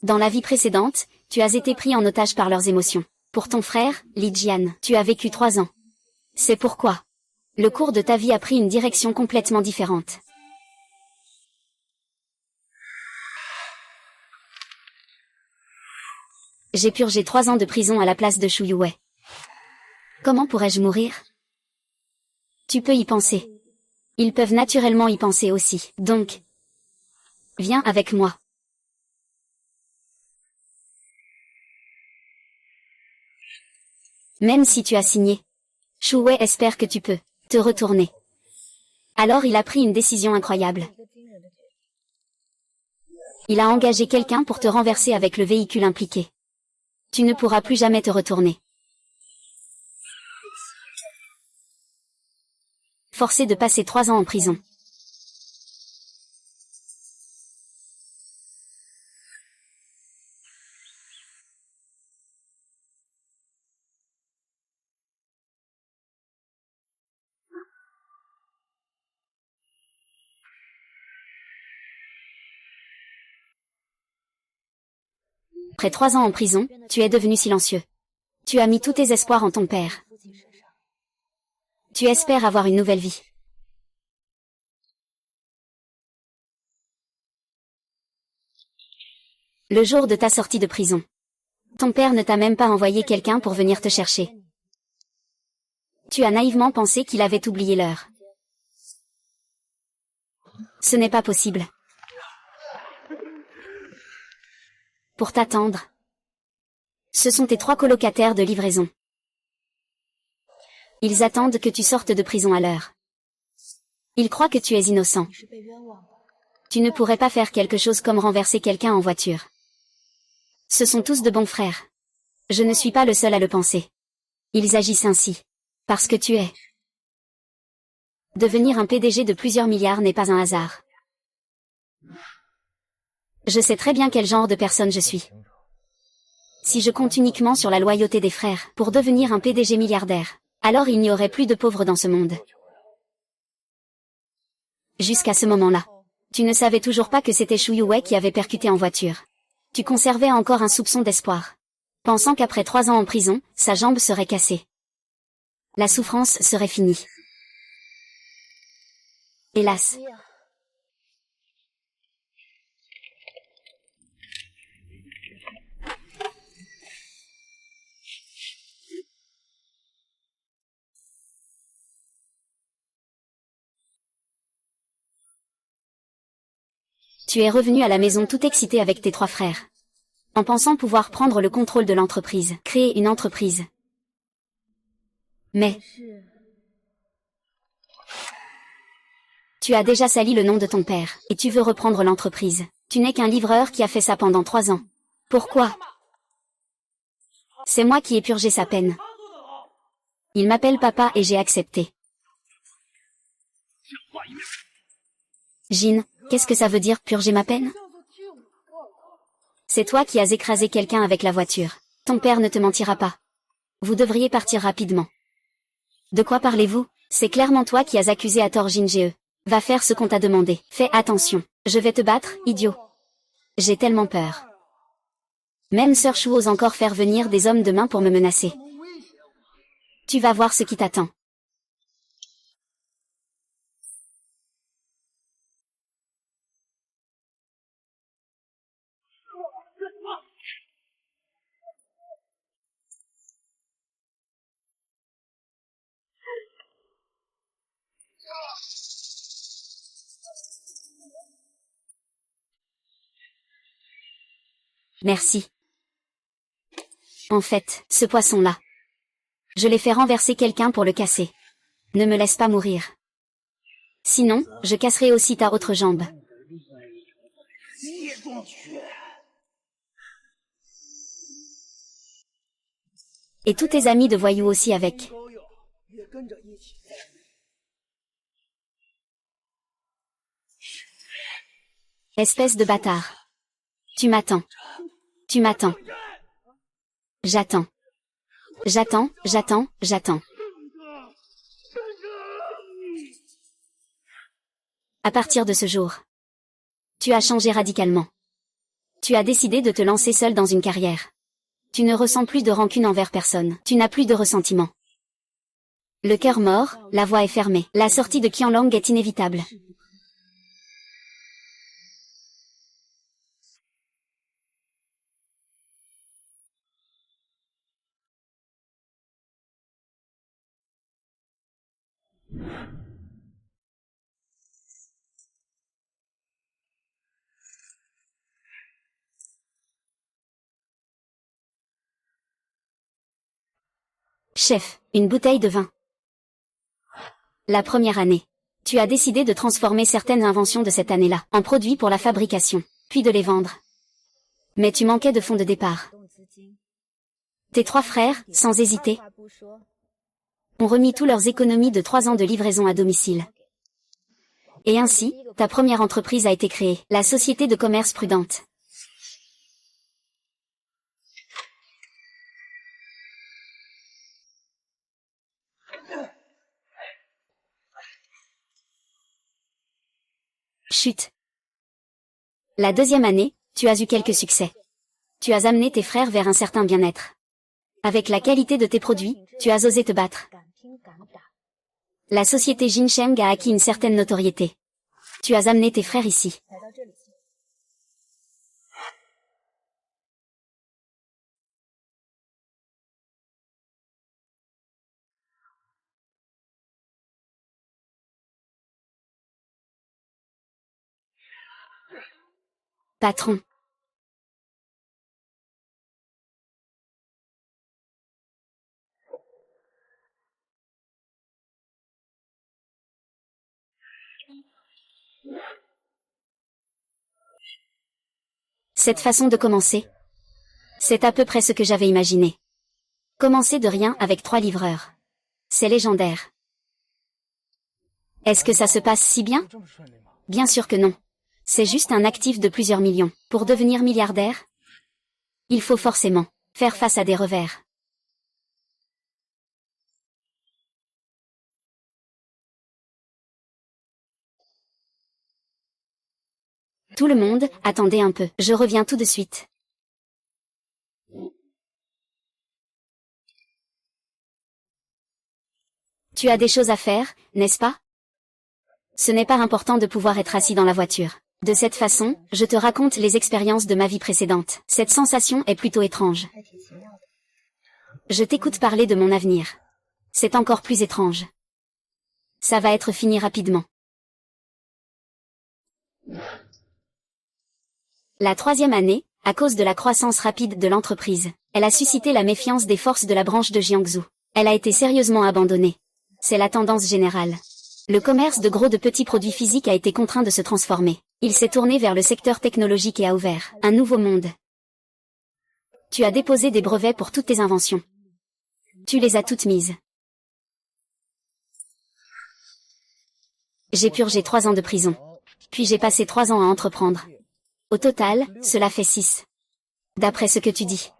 Dans la vie précédente, tu as été pris en otage par leurs émotions. Pour ton frère, Li Jian, tu as vécu 3 ans. C'est pourquoi le cours de ta vie a pris une direction complètement différente. J'ai purgé 3 ans de prison à la place de Shu Yue. Comment pourrais-je mourir? Tu peux y penser. Ils peuvent naturellement y penser aussi. Donc, viens avec moi. Même si tu as signé, Shu Wei espère que tu peux te retourner. Alors il a pris une décision incroyable. Il a engagé quelqu'un pour te renverser avec le véhicule impliqué. Tu ne pourras plus jamais te retourner. Forcé de passer 3 ans en prison. Après 3 ans en prison, tu es devenu silencieux. Tu as mis tous tes espoirs en ton père. Tu espères avoir une nouvelle vie. Le jour de ta sortie de prison. Ton père ne t'a même pas envoyé quelqu'un pour venir te chercher. Tu as naïvement pensé qu'il avait oublié l'heure. Ce n'est pas possible. Pour t'attendre. Ce sont tes 3 colocataires de livraison. Ils attendent que tu sortes de prison à l'heure. Ils croient que tu es innocent. Tu ne pourrais pas faire quelque chose comme renverser quelqu'un en voiture. Ce sont tous de bons frères. Je ne suis pas le seul à le penser. Ils agissent ainsi. Parce que tu es. Devenir un PDG de plusieurs milliards n'est pas un hasard. Je sais très bien quel genre de personne je suis. Si je compte uniquement sur la loyauté des frères pour devenir un PDG milliardaire, alors il n'y aurait plus de pauvres dans ce monde. Jusqu'à ce moment-là. Tu ne savais toujours pas que c'était Shu Yue qui avait percuté en voiture. Tu conservais encore un soupçon d'espoir. Pensant qu'après 3 ans en prison, sa jambe serait cassée. La souffrance serait finie. Hélas. Tu es revenu à la maison tout excité avec tes 3 frères. En pensant pouvoir prendre le contrôle de l'entreprise, créer une entreprise. Mais tu as déjà sali le nom de ton père, et tu veux reprendre l'entreprise. Tu n'es qu'un livreur qui a fait ça pendant 3 ans. Pourquoi? C'est moi qui ai purgé sa peine. Il m'appelle papa et j'ai accepté. Jin, qu'est-ce que ça veut dire purger ma peine? C'est toi qui as écrasé quelqu'un avec la voiture. Ton père ne te mentira pas. Vous devriez partir rapidement. De quoi parlez-vous? C'est clairement toi qui as accusé à tort Jin Ge. Va faire ce qu'on t'a demandé. Fais attention. Je vais te battre, idiot. J'ai tellement peur. Même Sœur Shu ose encore faire venir des hommes de main pour me menacer. Tu vas voir ce qui t'attend. Merci. En fait, ce poisson-là. Je l'ai fait renverser quelqu'un pour le casser. Ne me laisse pas mourir. Sinon, je casserai aussi ta autre jambe. Et tous tes amis de voyous aussi avec. Espèce de bâtard. Tu m'attends. Tu m'attends. J'attends. J'attends, j'attends, j'attends. À partir de ce jour, tu as changé radicalement. Tu as décidé de te lancer seul dans une carrière. Tu ne ressens plus de rancune envers personne. Tu n'as plus de ressentiment. Le cœur mort, la voie est fermée. La sortie de Qianlong est inévitable. Chef, une bouteille de vin. La première année. Tu as décidé de transformer certaines inventions de cette année-là en produits pour la fabrication, puis de les vendre. Mais tu manquais de fonds de départ. Tes 3 frères, sans hésiter, ont remis tous leurs économies de 3 ans de livraison à domicile. Et ainsi, ta première entreprise a été créée, la Société de commerce prudente. Chut. La deuxième année, tu as eu quelques succès. Tu as amené tes frères vers un certain bien-être. Avec la qualité de tes produits, tu as osé te battre. La société Jinsheng a acquis une certaine notoriété. Tu as amené tes frères ici. Patron. Cette façon de commencer, c'est à peu près ce que j'avais imaginé. Commencer de rien avec 3 livreurs. C'est légendaire. Est-ce que ça se passe si bien? Bien sûr que non. C'est juste un actif de plusieurs millions. Pour devenir milliardaire, il faut forcément faire face à des revers. Tout le monde, attendez un peu, je reviens tout de suite. Tu as des choses à faire, n'est-ce pas? Ce n'est pas important de pouvoir être assis dans la voiture. De cette façon, je te raconte les expériences de ma vie précédente. Cette sensation est plutôt étrange. Je t'écoute parler de mon avenir. C'est encore plus étrange. Ça va être fini rapidement. La 3e année, à cause de la croissance rapide de l'entreprise, elle a suscité la méfiance des forces de la branche de Jiangsu. Elle a été sérieusement abandonnée. C'est la tendance générale. Le commerce de gros de petits produits physiques a été contraint de se transformer. Il s'est tourné vers le secteur technologique et a ouvert un nouveau monde. Tu as déposé des brevets pour toutes tes inventions. Tu les as toutes mises. J'ai purgé 3 ans de prison. Puis j'ai passé 3 ans à entreprendre. Au total, cela fait 6. D'après ce que tu dis.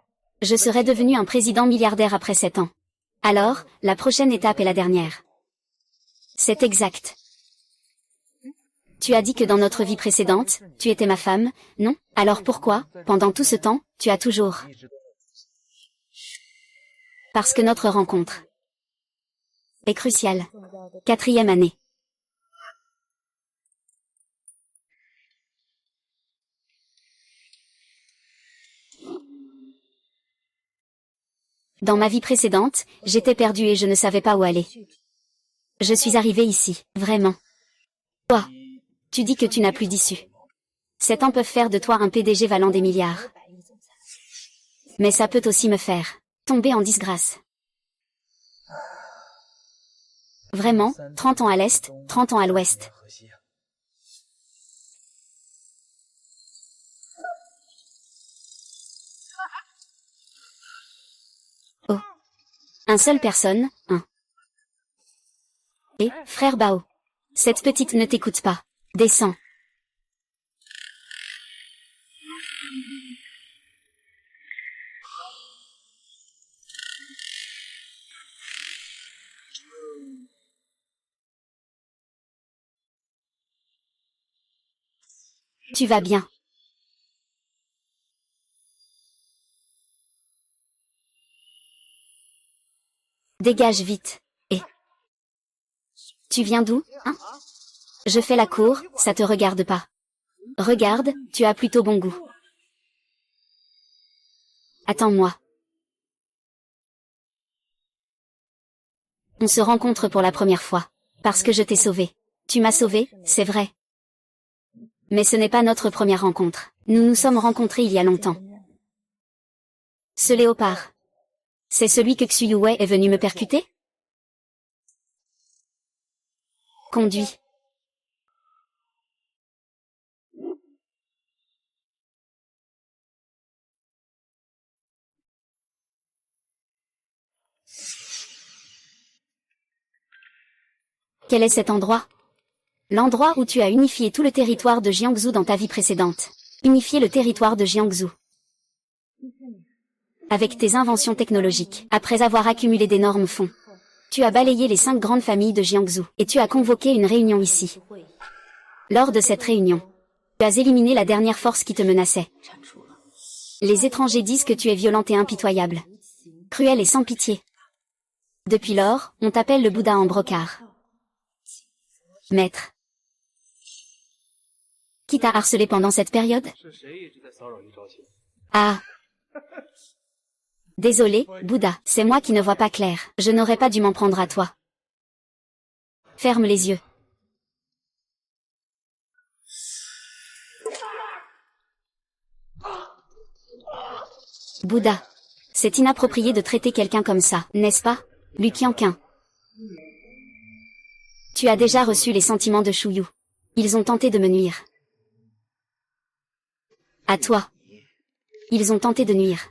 Je serai devenu un président milliardaire après 7 ans. Alors, la prochaine étape est la dernière. C'est exact. Tu as dit que dans notre vie précédente, tu étais ma femme, non? Alors pourquoi, pendant tout ce temps, tu as toujours... Parce que notre rencontre est cruciale. 4e année. Dans ma vie précédente, j'étais perdue et je ne savais pas où aller. Je suis arrivée ici, vraiment. Toi, tu dis que tu n'as plus d'issue. 7 ans peuvent faire de toi un PDG valant des milliards. Mais ça peut aussi me faire tomber en disgrâce. Vraiment, 30 ans à l'est, 30 ans à l'ouest. Oh. Un seul personne, un. Et, frère Bao. Cette petite ne t'écoute pas. Descends. Tu vas bien. Dégage vite. Et... Tu viens d'où, hein? Je fais la cour, ça te regarde pas. Regarde, tu as plutôt bon goût. Attends-moi. On se rencontre pour la première fois. Parce que je t'ai sauvé. Tu m'as sauvé, c'est vrai. Mais ce n'est pas notre première rencontre. Nous nous sommes rencontrés il y a longtemps. Ce léopard. C'est celui que Xu Yuwei est venu me percuter? Conduis. Quel est cet endroit? L'endroit où tu as unifié tout le territoire de Jiangsu dans ta vie précédente. Unifier le territoire de Jiangsu. Avec tes inventions technologiques, après avoir accumulé d'énormes fonds. Tu as balayé les 5 grandes familles de Jiangsu, et tu as convoqué une réunion ici. Lors de cette réunion, tu as éliminé la dernière force qui te menaçait. Les étrangers disent que tu es violente et impitoyable. Cruel et sans pitié. Depuis lors, on t'appelle le Bouddha en brocart. Maître. Qui t'a harcelé pendant cette période? Ah. Désolé, Bouddha, c'est moi qui ne vois pas clair. Je n'aurais pas dû m'en prendre à toi. Ferme les yeux. Bouddha. C'est inapproprié de traiter quelqu'un comme ça, n'est-ce pas? Lu Qianqun. Tu as déjà reçu les sentiments de Shuyu. Ils ont tenté de me nuire. À toi. Ils ont tenté de nuire.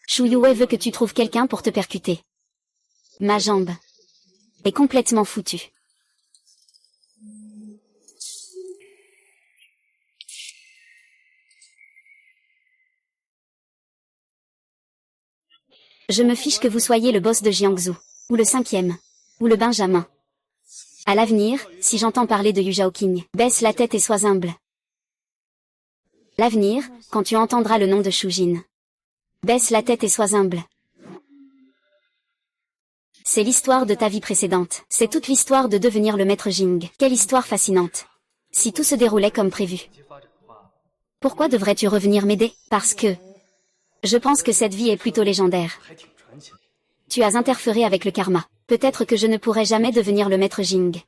Shuyu veut que tu trouves quelqu'un pour te percuter. Ma jambe est complètement foutue. Je me fiche que vous soyez le boss de Jiangsu, ou le 5e, ou le Benjamin. À l'avenir, si j'entends parler de Yu Zhaoqing, baisse la tête et sois humble. L'avenir, quand tu entendras le nom de Shujin. Baisse la tête et sois humble. C'est l'histoire de ta vie précédente. C'est toute l'histoire de devenir le maître Jing. Quelle histoire fascinante. Si tout se déroulait comme prévu. Pourquoi devrais-tu revenir m'aider? Parce que... Je pense que cette vie est plutôt légendaire. Tu as interféré avec le karma. Peut-être que je ne pourrai jamais devenir le maître Jing.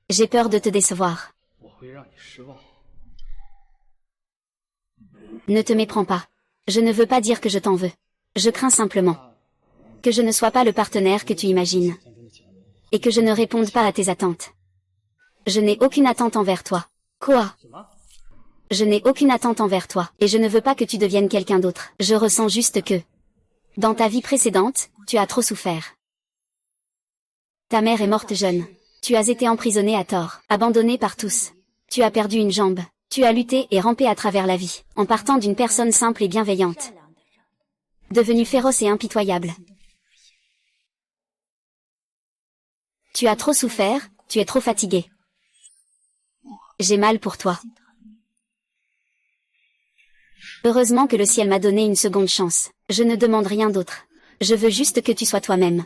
J'ai peur de te décevoir. Ne te méprends pas. Je ne veux pas dire que je t'en veux. Je crains simplement que je ne sois pas le partenaire que tu imagines. Et que je ne réponde pas à tes attentes. Je n'ai aucune attente envers toi. Quoi? Je n'ai aucune attente envers toi, et je ne veux pas que tu deviennes quelqu'un d'autre. Je ressens juste que, dans ta vie précédente, tu as trop souffert. Ta mère est morte jeune. Tu as été emprisonné à tort, abandonné par tous. Tu as perdu une jambe. Tu as lutté et rampé à travers la vie, en partant d'une personne simple et bienveillante, devenue féroce et impitoyable. Tu as trop souffert, tu es trop fatigué. J'ai mal pour toi. Heureusement que le ciel m'a donné une seconde chance. Je ne demande rien d'autre. Je veux juste que tu sois toi-même.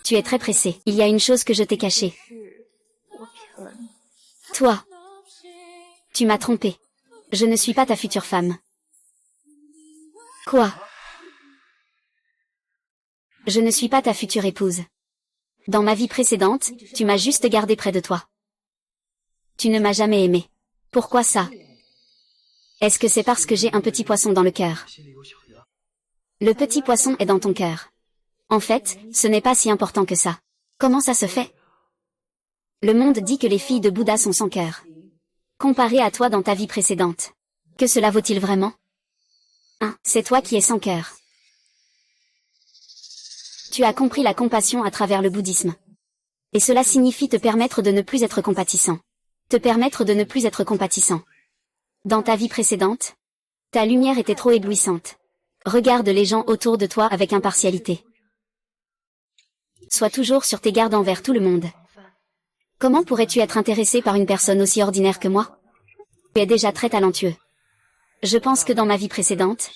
Tu es très pressé. Il y a une chose que je t'ai cachée. Toi. Tu m'as trompé. Je ne suis pas ta future femme. Quoi? Je ne suis pas ta future épouse. Dans ma vie précédente, tu m'as juste gardé près de toi. Tu ne m'as jamais aimé. Pourquoi ça? Est-ce que c'est parce que j'ai un petit poisson dans le cœur? Le petit poisson est dans ton cœur. En fait, ce n'est pas si important que ça. Comment ça se fait? Le monde dit que les filles de Bouddha sont sans cœur. Comparé à toi dans ta vie précédente. Que cela vaut-il vraiment? C'est toi qui es sans cœur. Tu as compris la compassion à travers le bouddhisme. Et cela signifie te permettre de ne plus être compatissant. Te permettre de ne plus être compatissant. Dans ta vie précédente, ta lumière était trop éblouissante. Regarde les gens autour de toi avec impartialité. Sois toujours sur tes gardes envers tout le monde. Comment pourrais-tu être intéressé par une personne aussi ordinaire que moi? Tu es déjà très talentueux. Je pense que dans ma vie précédente,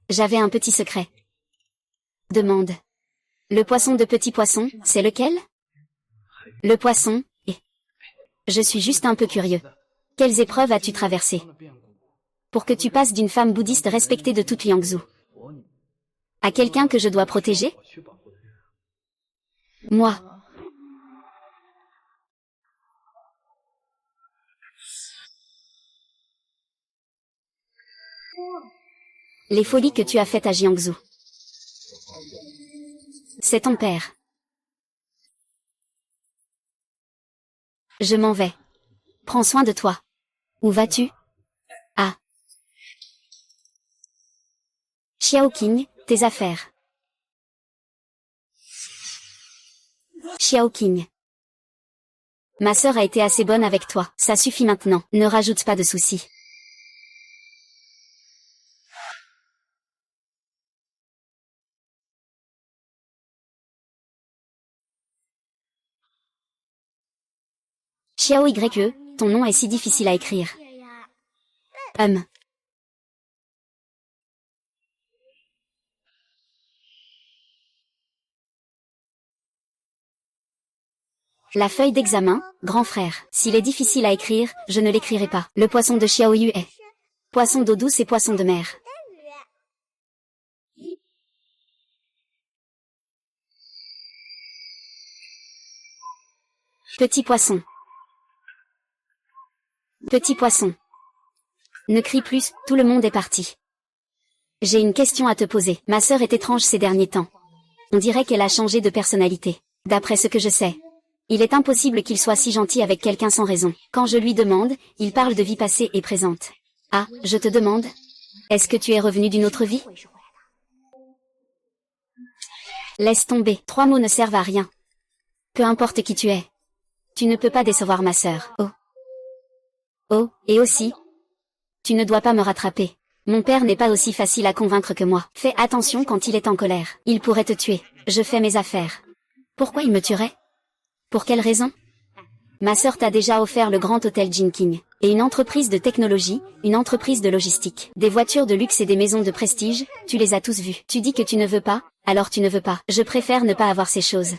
j'avais un petit secret. Demande. Le poisson de petit poisson, c'est lequel? Le poisson, et... Je suis juste un peu curieux. Quelles épreuves as-tu traversées pour que tu passes d'une femme bouddhiste respectée de toute Liangzhou à quelqu'un que je dois protéger? Moi. Les folies que tu as faites à Jiangsu. C'est ton père. Je m'en vais. Prends soin de toi. Où vas-tu? Ah. Xiaoqing, tes affaires. Xiaoqing. Ma sœur a été assez bonne avec toi. Ça suffit maintenant. Ne rajoute pas de soucis. Xiao YE, ton nom est si difficile à écrire. La feuille d'examen, grand frère. S'il est difficile à écrire, je ne l'écrirai pas. Le poisson de Xiao Yu est poisson d'eau douce et poisson de mer. Petit poisson. Petit poisson. Ne crie plus, tout le monde est parti. J'ai une question à te poser. Ma sœur est étrange ces derniers temps. On dirait qu'elle a changé de personnalité. D'après ce que je sais, il est impossible qu'il soit si gentil avec quelqu'un sans raison. Quand je lui demande, il parle de vie passée et présente. Ah, je te demande, est-ce que tu es revenu d'une autre vie? Laisse tomber, 3 mots ne servent à rien. Peu importe qui tu es. Tu ne peux pas décevoir ma sœur. Oh. Oh, et aussi, tu ne dois pas me rattraper. Mon père n'est pas aussi facile à convaincre que moi. Fais attention quand il est en colère. Il pourrait te tuer. Je fais mes affaires. Pourquoi il me tuerait? Pour quelle raison? Ma sœur t'a déjà offert le grand hôtel Jinking. Et une entreprise de technologie, une entreprise de logistique. Des voitures de luxe et des maisons de prestige, tu les as tous vues. Tu dis que tu ne veux pas, alors tu ne veux pas. Je préfère ne pas avoir ces choses.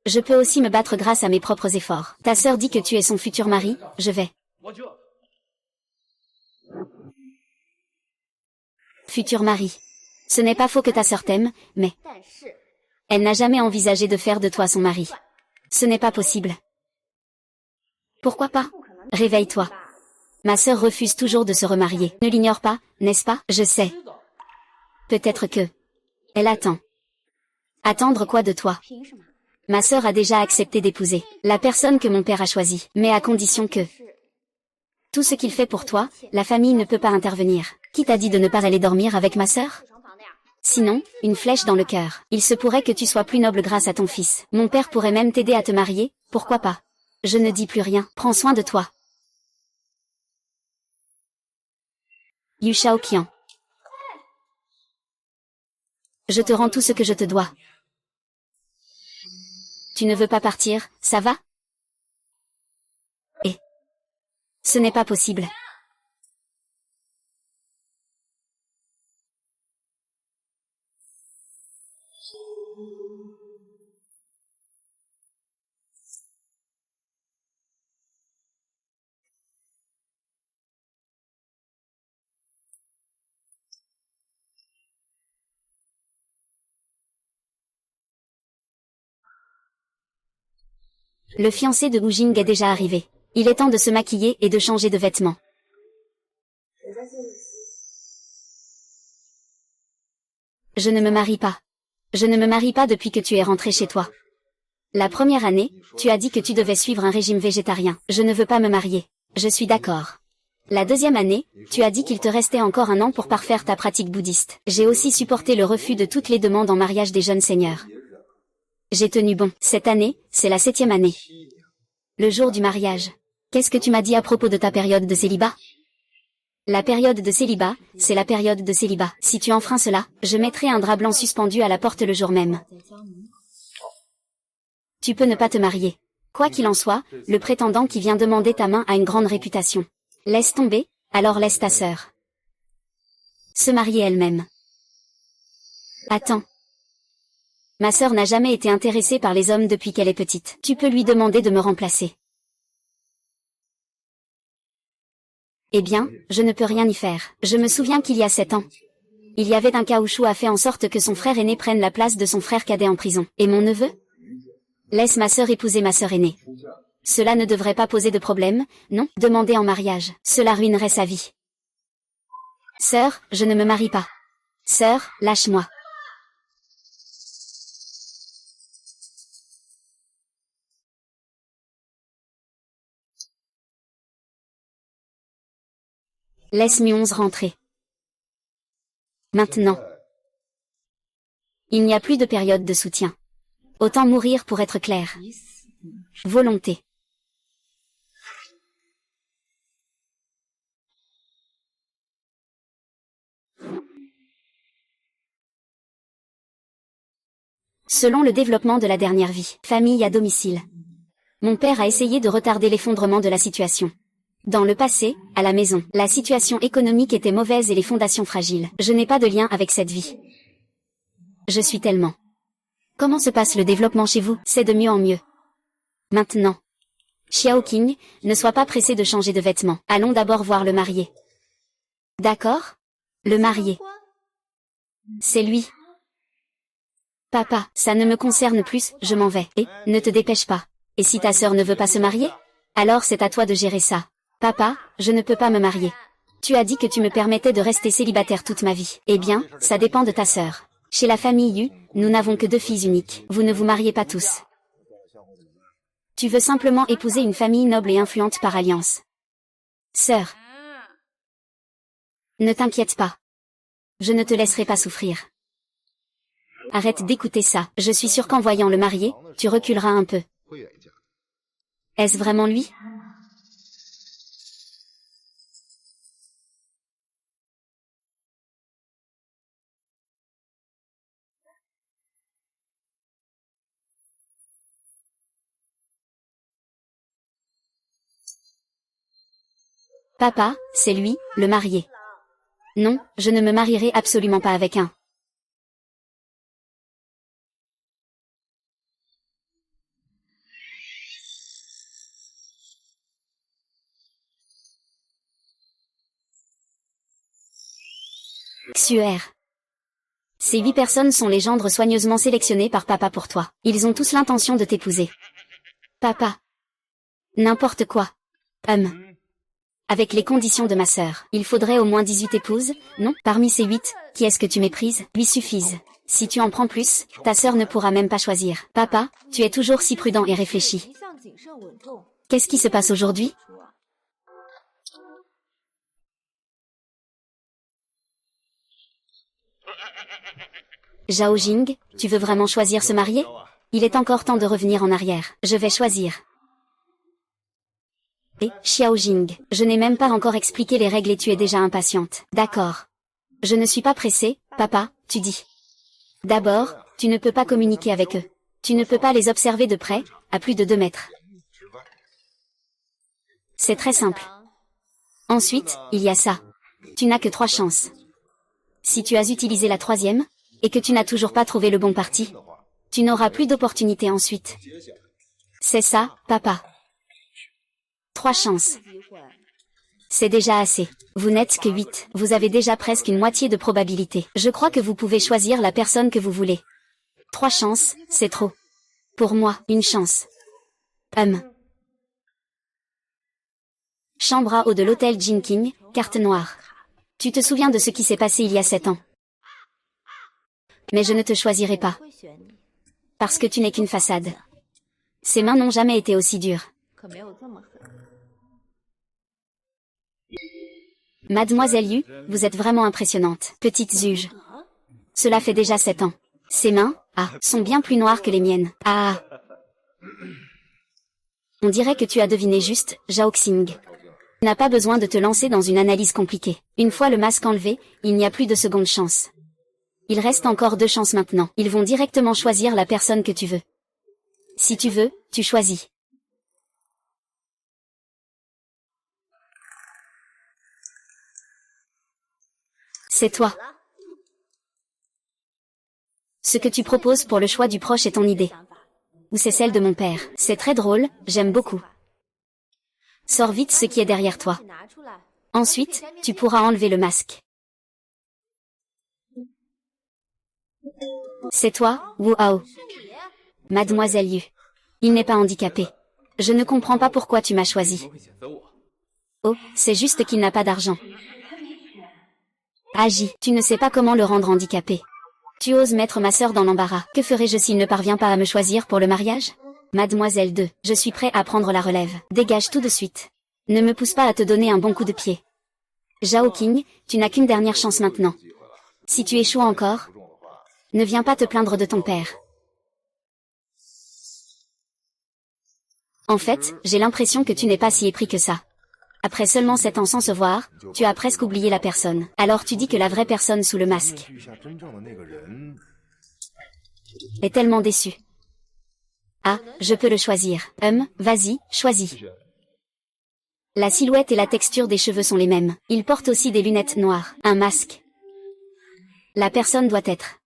Je peux aussi me battre grâce à mes propres efforts. Ta sœur dit que tu es son futur mari, je vais. Futur mari. Ce n'est pas faux que ta sœur t'aime, mais elle n'a jamais envisagé de faire de toi son mari. Ce n'est pas possible. Pourquoi pas? Réveille-toi. Ma sœur refuse toujours de se remarier. Ne l'ignore pas, n'est-ce pas? Je sais. Peut-être que... Elle attend. Attendre quoi de toi? Ma sœur a déjà accepté d'épouser la personne que mon père a choisie, mais à condition que... Tout ce qu'il fait pour toi, la famille ne peut pas intervenir. Qui t'a dit de ne pas aller dormir avec ma sœur? Sinon, une flèche dans le cœur. Il se pourrait que tu sois plus noble grâce à ton fils. Mon père pourrait même t'aider à te marier, pourquoi pas? Je ne dis plus rien. Prends soin de toi. Yu Shaoqian. Je te rends tout ce que je te dois. Tu ne veux pas partir, ça va? Et... Ce n'est pas possible. Le fiancé de Wu Jing est déjà arrivé. Il est temps de se maquiller et de changer de vêtements. Je ne me marie pas. Je ne me marie pas depuis que tu es rentré chez toi. La première année, tu as dit que tu devais suivre un régime végétarien. Je ne veux pas me marier. Je suis d'accord. La deuxième année, tu as dit qu'il te restait encore un an pour parfaire ta pratique bouddhiste. J'ai aussi supporté le refus de toutes les demandes en mariage des jeunes seigneurs. J'ai tenu bon. Cette année, c'est la 7e année. Le jour du mariage. Qu'est-ce que tu m'as dit à propos de ta période de célibat? La période de célibat, c'est la période de célibat. Si tu enfreins cela, je mettrai un drap blanc suspendu à la porte le jour même. Tu peux ne pas te marier. Quoi qu'il en soit, le prétendant qui vient demander ta main a une grande réputation. Laisse tomber, alors laisse ta sœur se marier elle-même. Attends. Ma sœur n'a jamais été intéressée par les hommes depuis qu'elle est petite. Tu peux lui demander de me remplacer. Eh bien, je ne peux rien y faire. Je me souviens qu'il y a 7 ans. Il y avait un caoutchouc a fait en sorte que son frère aîné prenne la place de son frère cadet en prison. Et mon neveu? Laisse ma sœur épouser ma sœur aînée. Cela ne devrait pas poser de problème, non? Demander en mariage, cela ruinerait sa vie. Sœur, je ne me marie pas. Sœur, lâche-moi. Laisse Mu11 rentrer. Maintenant. Il n'y a plus de période de soutien. Autant mourir pour être clair. Volonté. Selon le développement de la dernière vie, famille à domicile. Mon père a essayé de retarder l'effondrement de la situation. Dans le passé, à la maison, la situation économique était mauvaise et les fondations fragiles. Je n'ai pas de lien avec cette vie. Je suis tellement. Comment se passe le développement chez vous? C'est de mieux en mieux. Maintenant. Xiaoqing, ne sois pas pressé de changer de vêtements. Allons d'abord voir le marié. D'accord? Le marié. C'est lui. Papa, ça ne me concerne plus, je m'en vais. Et, ne te dépêche pas. Et si ta sœur ne veut pas se marier? Alors c'est à toi de gérer ça. Papa, je ne peux pas me marier. Tu as dit que tu me permettais de rester célibataire toute ma vie. Eh bien, ça dépend de ta sœur. Chez la famille Yu, nous n'avons que 2 filles uniques. Vous ne vous mariez pas tous. Tu veux simplement épouser une famille noble et influente par alliance. Sœur. Ne t'inquiète pas. Je ne te laisserai pas souffrir. Arrête d'écouter ça. Je suis sûre qu'en voyant le marié, tu reculeras un peu. Est-ce vraiment lui? Papa, c'est lui, le marié. Non, je ne me marierai absolument pas avec un. Xuer. Ces 8 personnes sont les gendres soigneusement sélectionnés par papa pour toi. Ils ont tous l'intention de t'épouser. Papa. N'importe quoi. Avec les conditions de ma sœur, il faudrait au moins 18 épouses, non? Parmi ces 8, qui est-ce que tu méprises? Lui suffisent. Si tu en prends plus, ta sœur ne pourra même pas choisir. Papa, tu es toujours si prudent et réfléchi. Qu'est-ce qui se passe aujourd'hui? Zhao Jing, tu veux vraiment choisir se marier? Il est encore temps de revenir en arrière. Je vais choisir. Et, Xiao Jing, je n'ai même pas encore expliqué les règles et tu es déjà impatiente. D'accord. Je ne suis pas pressée, papa, tu dis. D'abord, tu ne peux pas communiquer avec eux. Tu ne peux pas les observer de près, à plus de 2 mètres. C'est très simple. Ensuite, il y a ça. Tu n'as que 3 chances. Si tu as utilisé la 3e, et que tu n'as toujours pas trouvé le bon parti, tu n'auras plus d'opportunité ensuite. C'est ça, papa. 3 chances. C'est déjà assez. Vous n'êtes que 8. Vous avez déjà presque une moitié de probabilité. Je crois que vous pouvez choisir la personne que vous voulez. 3 chances, c'est trop. Pour moi, une chance. Chambre à eau de l'hôtel Jinking, carte noire. Tu te souviens de ce qui s'est passé il y a 7 ans. Mais je ne te choisirai pas. Parce que tu n'es qu'une façade. Ses mains n'ont jamais été aussi dures. Mademoiselle Yu, vous êtes vraiment impressionnante. Petite Zuge. Cela fait déjà 7 ans. Ses mains, sont bien plus noires que les miennes. On dirait que tu as deviné juste, Zhao Xing. Tu n'as pas besoin de te lancer dans une analyse compliquée. Une fois le masque enlevé, il n'y a plus de seconde chance. Il reste encore 2 chances maintenant. Ils vont directement choisir la personne que tu veux. Si tu veux, tu choisis. C'est toi. Ce que tu proposes pour le choix du proche est ton idée. Ou c'est celle de mon père. C'est très drôle, j'aime beaucoup. Sors vite ce qui est derrière toi. Ensuite, tu pourras enlever le masque. C'est toi, Wu Hao. Mademoiselle Yu. Il n'est pas handicapé. Je ne comprends pas pourquoi tu m'as choisi. Oh, c'est juste qu'il n'a pas d'argent. Agis, tu ne sais pas comment le rendre handicapé. Tu oses mettre ma sœur dans l'embarras. Que ferais-je s'il ne parvient pas à me choisir pour le mariage? Mademoiselle 2, je suis prêt à prendre la relève. Dégage tout de suite. Ne me pousse pas à te donner un bon coup de pied. Zhao Qing, tu n'as qu'une dernière chance maintenant. Si tu échoues encore, ne viens pas te plaindre de ton père. En fait, j'ai l'impression que tu n'es pas si épris que ça. Après seulement 7 ans sans se voir, tu as presque oublié la personne. Alors tu dis que la vraie personne sous le masque est tellement déçue. Je peux le choisir. Vas-y, choisis. La silhouette et la texture des cheveux sont les mêmes. Il porte aussi des lunettes noires, un masque. La personne doit être.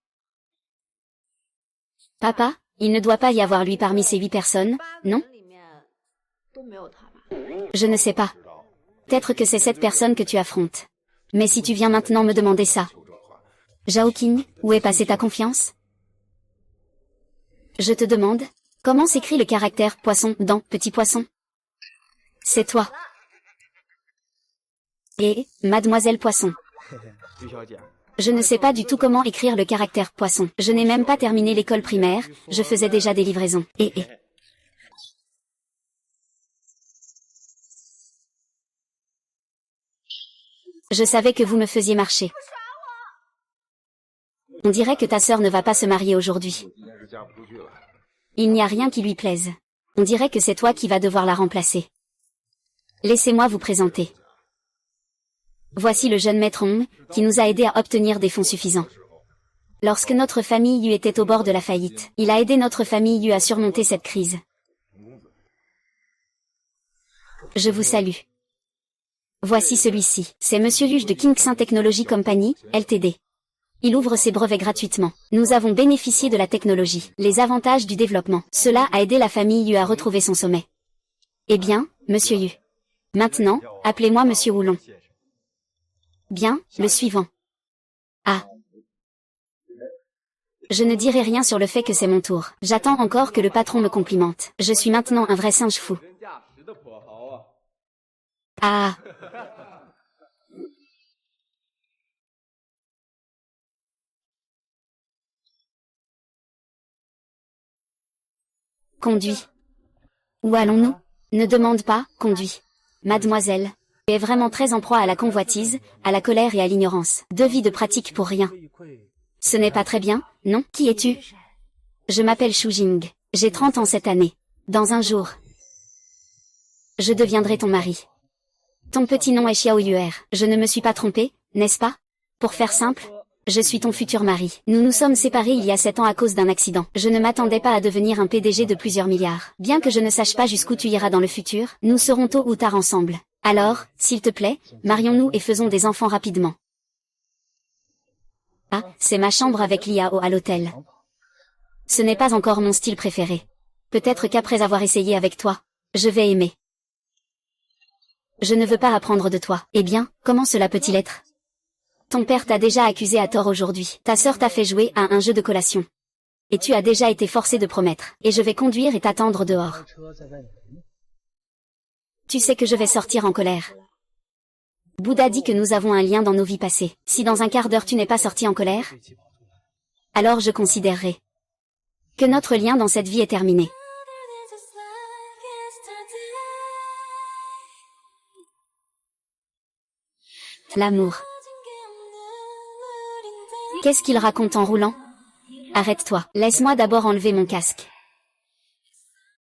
Papa, il ne doit pas y avoir lui parmi ces 8 personnes, non? Je ne sais pas. Peut-être que c'est cette personne que tu affrontes. Mais si tu viens maintenant me demander ça. Zhao Qing, où est passée ta confiance? Je te demande, comment s'écrit le caractère poisson dans Petit Poisson? C'est toi. Et, Mademoiselle Poisson. Je ne sais pas du tout comment écrire le caractère poisson. Je n'ai même pas terminé l'école primaire, je faisais déjà des livraisons. Je savais que vous me faisiez marcher. On dirait que ta sœur ne va pas se marier aujourd'hui. Il n'y a rien qui lui plaise. On dirait que c'est toi qui vas devoir la remplacer. Laissez-moi vous présenter. Voici le jeune maître Hong, qui nous a aidés à obtenir des fonds suffisants. Lorsque notre famille Yu était au bord de la faillite, il a aidé notre famille Yu à surmonter cette crise. Je vous salue. Voici celui-ci. C'est Monsieur Luge de Kingxin Technology Company, Ltd. Il ouvre ses brevets gratuitement. Nous avons bénéficié de la technologie, les avantages du développement. Cela a aidé la famille Yu à retrouver son sommet. Eh bien, Monsieur Yu. Maintenant, appelez-moi Monsieur Woulon. Bien, le suivant. Je ne dirai rien sur le fait que c'est mon tour. J'attends encore que le patron me complimente. Je suis maintenant un vrai singe fou. Ah. Conduis. Où allons-nous? Ne demande pas, conduis. Mademoiselle. Tu es vraiment très en proie à la convoitise, à la colère et à l'ignorance. 2 vies de pratique pour rien. Ce n'est pas très bien, non? Qui es-tu? Je m'appelle Shu Jing. J'ai 30 ans cette année. Dans un jour, je deviendrai ton mari. Ton petit nom est Xiao Yuer. Je ne me suis pas trompée, n'est-ce pas? Pour faire simple, je suis ton futur mari. Nous nous sommes séparés il y a 7 ans à cause d'un accident. Je ne m'attendais pas à devenir un PDG de plusieurs milliards. Bien que je ne sache pas jusqu'où tu iras dans le futur, nous serons tôt ou tard ensemble. Alors, s'il te plaît, marions-nous et faisons des enfants rapidement. Ah, c'est ma chambre avec l'IAO à l'hôtel. Ce n'est pas encore mon style préféré. Peut-être qu'après avoir essayé avec toi, je vais aimer. Je ne veux pas apprendre de toi. Eh bien, comment cela peut-il être? Ton père t'a déjà accusé à tort aujourd'hui. Ta sœur t'a fait jouer à un jeu de collation. Et tu as déjà été forcé de promettre. Et je vais conduire et t'attendre dehors. Tu sais que je vais sortir en colère. Bouddha dit que nous avons un lien dans nos vies passées. Si dans un quart d'heure tu n'es pas sorti en colère, alors je considérerai que notre lien dans cette vie est terminé. L'amour. Qu'est-ce qu'il raconte en roulant? Arrête-toi. Laisse-moi d'abord enlever mon casque.